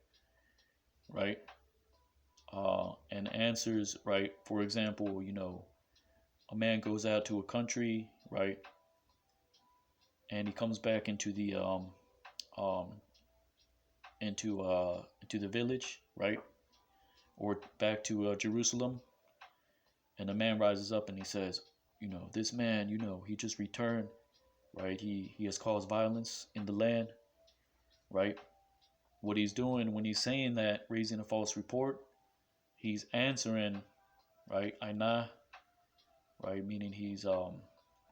right, and answers, right. For example, a man goes out to a country, right, and he comes back into the into the village, right, or back to Jerusalem, and a man rises up and he says, this man, he just returned, right? He has caused violence in the land, right? What he's doing when he's saying that, raising a false report, he's answering, right? Aina, right? Meaning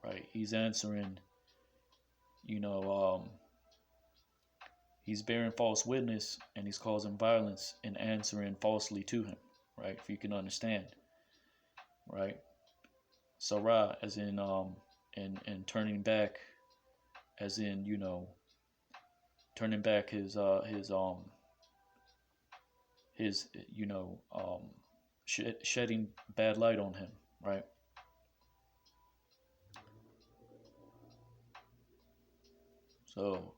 right? He's answering, he's bearing false witness and he's causing violence and answering falsely to him, right? If you can understand, right? Sarah, as in and turning back, as in turning back his shedding bad light on him, right? So,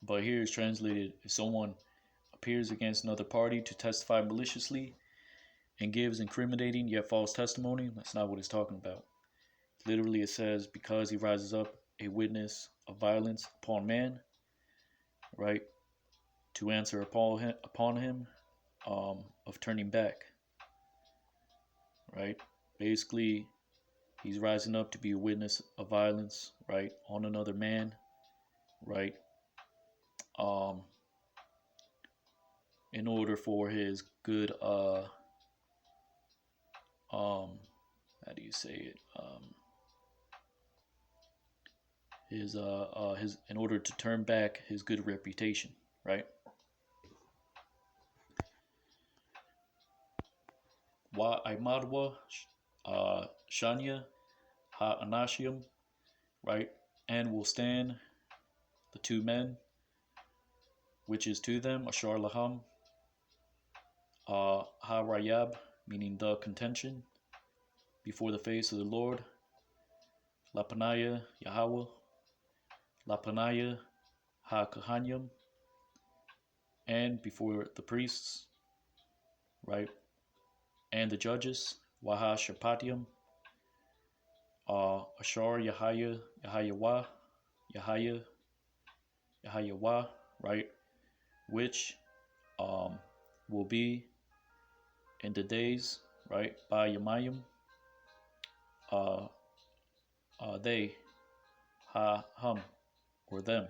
but here is translated: if someone appears against another party to testify maliciously and gives incriminating yet false testimony, that's not what it's talking about. Literally, it says, because he rises up a witness of violence upon man, right, to answer upon him, of turning back, right? Basically, he's rising up to be a witness of violence, right, on another man, right, in order for his good, how do you say it? His in order to turn back his good reputation, right? Wa Aimadwa Shanya Ha Anashium, right? And will stand the two men, which is to them, Ashar Laham, Ha Rayab, meaning the contention, before the face of the Lord, Lapanaya Yahweh, Lapanaya ha-kahanyim, and before the priests, right, and the judges, waha-shapatium, Ashar, Yahaya, Yahayawah, Yahaya, Yahayawah, right, which will be in the days, right, by Yamayim, uh, they, ha, hum, or them,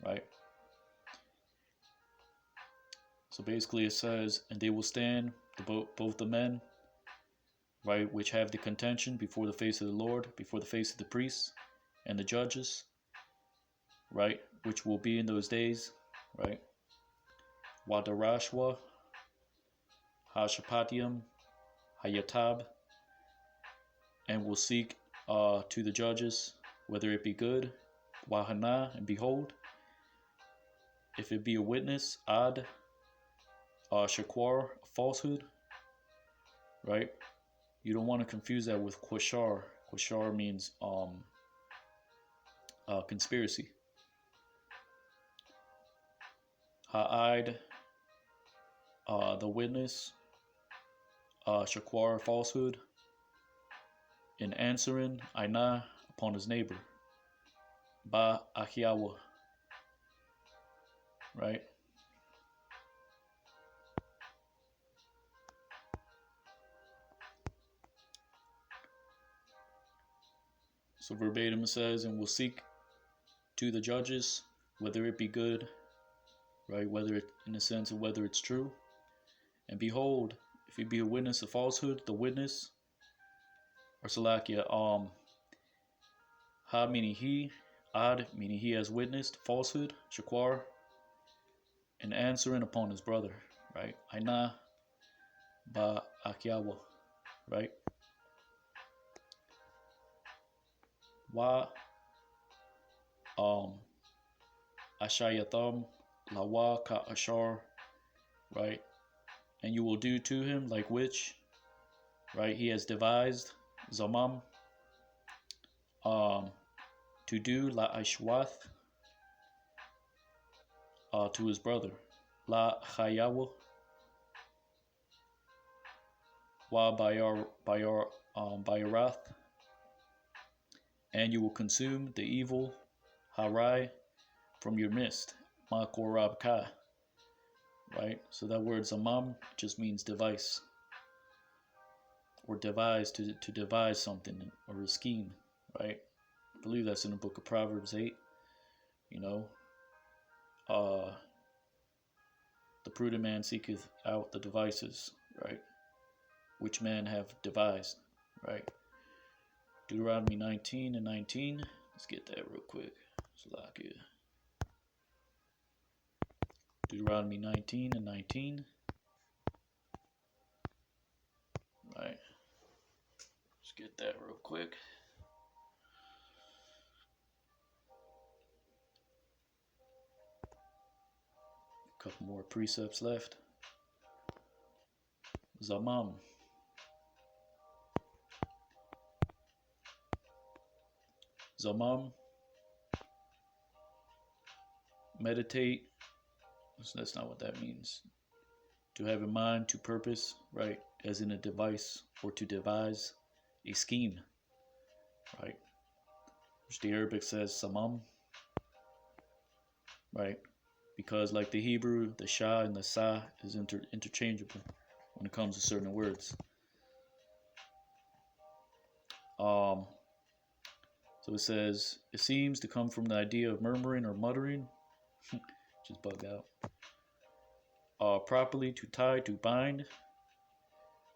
right? So basically it says, and they will stand, both the men, right, which have the contention before the face of the Lord, before the face of the priests and the judges, right, which will be in those days, right? Wadarashwa, Hashapatium, Hayatab, and will seek to the judges whether it be good, Wahana, and behold, if it be a witness, Ad, Shakwar, a falsehood, right? You don't want to confuse that with Quashar. Quashar means conspiracy. Ha'id, the witness, Shakwar, falsehood, in answering, Aina, upon his neighbor, Ba Ahiawa, right? So verbatim it says, and will seek to the judges whether it be good, right? Whether it, in the sense of whether it's true. And behold, if he be a witness of falsehood, the witness, or Salakia, ha meaning he, Ad meaning he has witnessed falsehood, Shakwar, and answering upon his brother, right? Aina ba Akyawa, right? Wa Ashayatham Lawa Ka Ashar, right? And you will do to him like which, right? He has devised Zamam, to do La Ashwath, to his brother, La Chayawa, Wa Bayarath, and you will consume the evil Harai from your midst, Ma Korab Ka, right? So that word Zamam just means device, or devise, to devise something, or a scheme, right? I believe that's in the book of Proverbs 8, you know. The prudent man seeketh out the devices, right, which men have devised, right? Deuteronomy 19 and 19. Let's get that real quick. Salakia. Deuteronomy 19 and 19. Right. Let's get that real quick. A couple more precepts left. Zamam. Zamam. Meditate. That's not what that means. To have in mind, to purpose, right? As in a device, or to devise a scheme, right? Which the Arabic says samam, right? Because like the Hebrew, the sha and the sa is interchangeable when it comes to certain words. So it says, it seems to come from the idea of murmuring or muttering, just bug out. Properly to tie, to bind.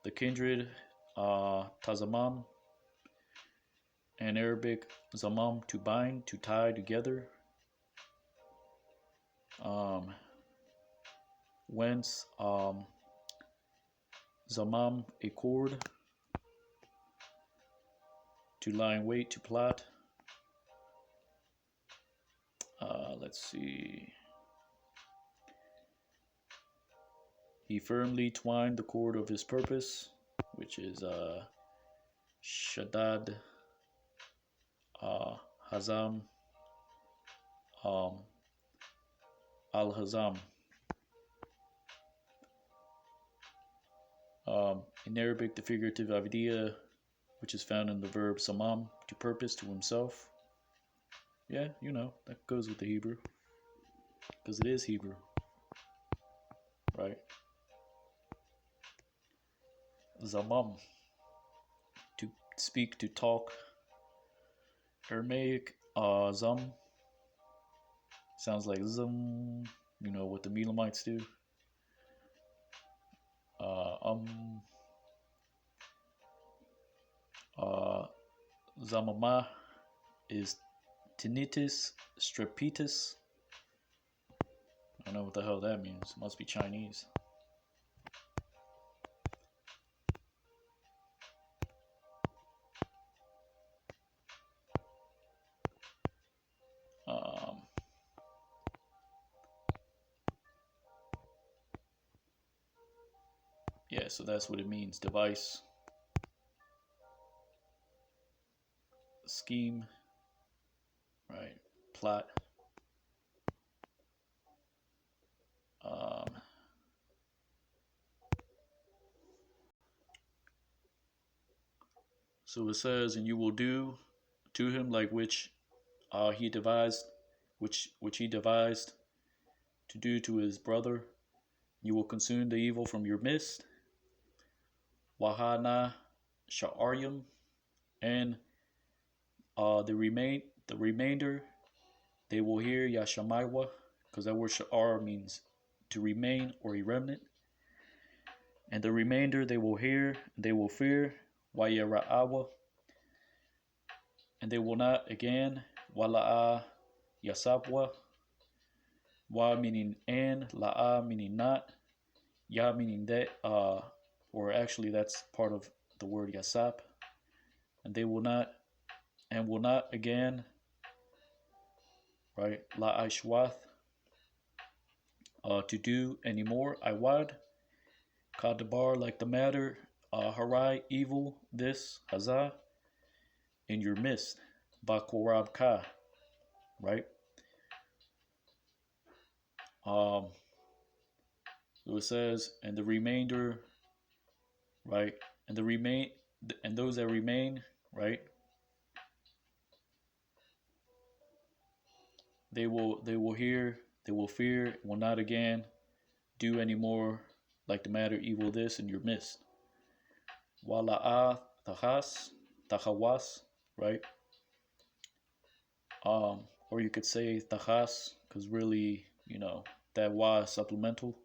The kindred tazamam, and Arabic zamam, to bind, to tie together. Whence zamam, a cord, to lie in wait, to plot. Let's see. He firmly twined the cord of his purpose, which is Shaddad, Hazam, al-hazam. In Arabic, the figurative idea, which is found in the verb samam, to purpose, to himself. Yeah, that goes with the Hebrew, because it is Hebrew, right? Zamam, to speak, to talk. Aramaic, zam, sounds like zum, what the Melamites do. Zamama is tinnitus, strepitus. I don't know what the hell that means. It must be Chinese. Yeah, so that's what it means. Device, scheme, right? Plot. So it says, and you will do to him like which he devised, which he devised to do to his brother. You will consume the evil from your midst. Wahana sha'aryam, and the remainder they will hear Yashamaiwa, because that word sha'ar means to remain or a remnant. And the remainder they will hear, they will fear, Wayara'awa, and they will not again, Wala'a Yasabwa, Wa meaning and, La'a meaning not, Ya meaning that, or actually that's part of the word Yasab, and they will not again, right? La'ishwath, to do anymore, Iwad, Kadabar, like the matter, Harai, evil, this, Hazah, in your midst, Bakorab Ka, right? So it says, and the remainder, right? And those that remain, right? They will hear, they will fear, will not again do anymore like the matter evil this in your midst. Wala'a tahawas, right? Or you could say tahas, because really, that wa is supplemental.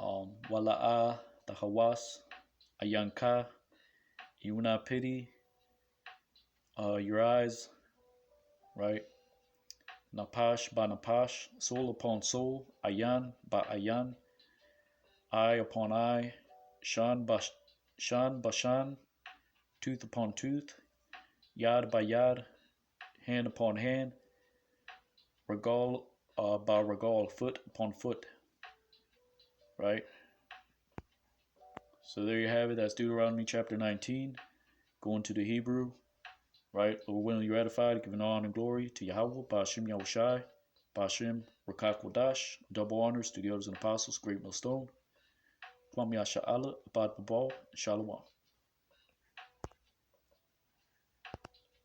Wala'a tahawas, ayanka, yuna pity, your eyes, right? Napash ba napash, soul upon soul, ayan ba ayan, eye upon eye, shan ba shan, tooth upon tooth, yad by yad, hand upon hand, regal by regal, foot upon foot, right? So there you have it. That's Deuteronomy chapter 19. Going to the Hebrew, right? Lord willing, you're edified, giving honor and glory to Yahweh, Ba'ashim Yahushai, Ba'ashim Rakak Wadash, double honors to the elders and apostles, great millstone. Kwam Yasha Allah, Abad Babal, and Shalom.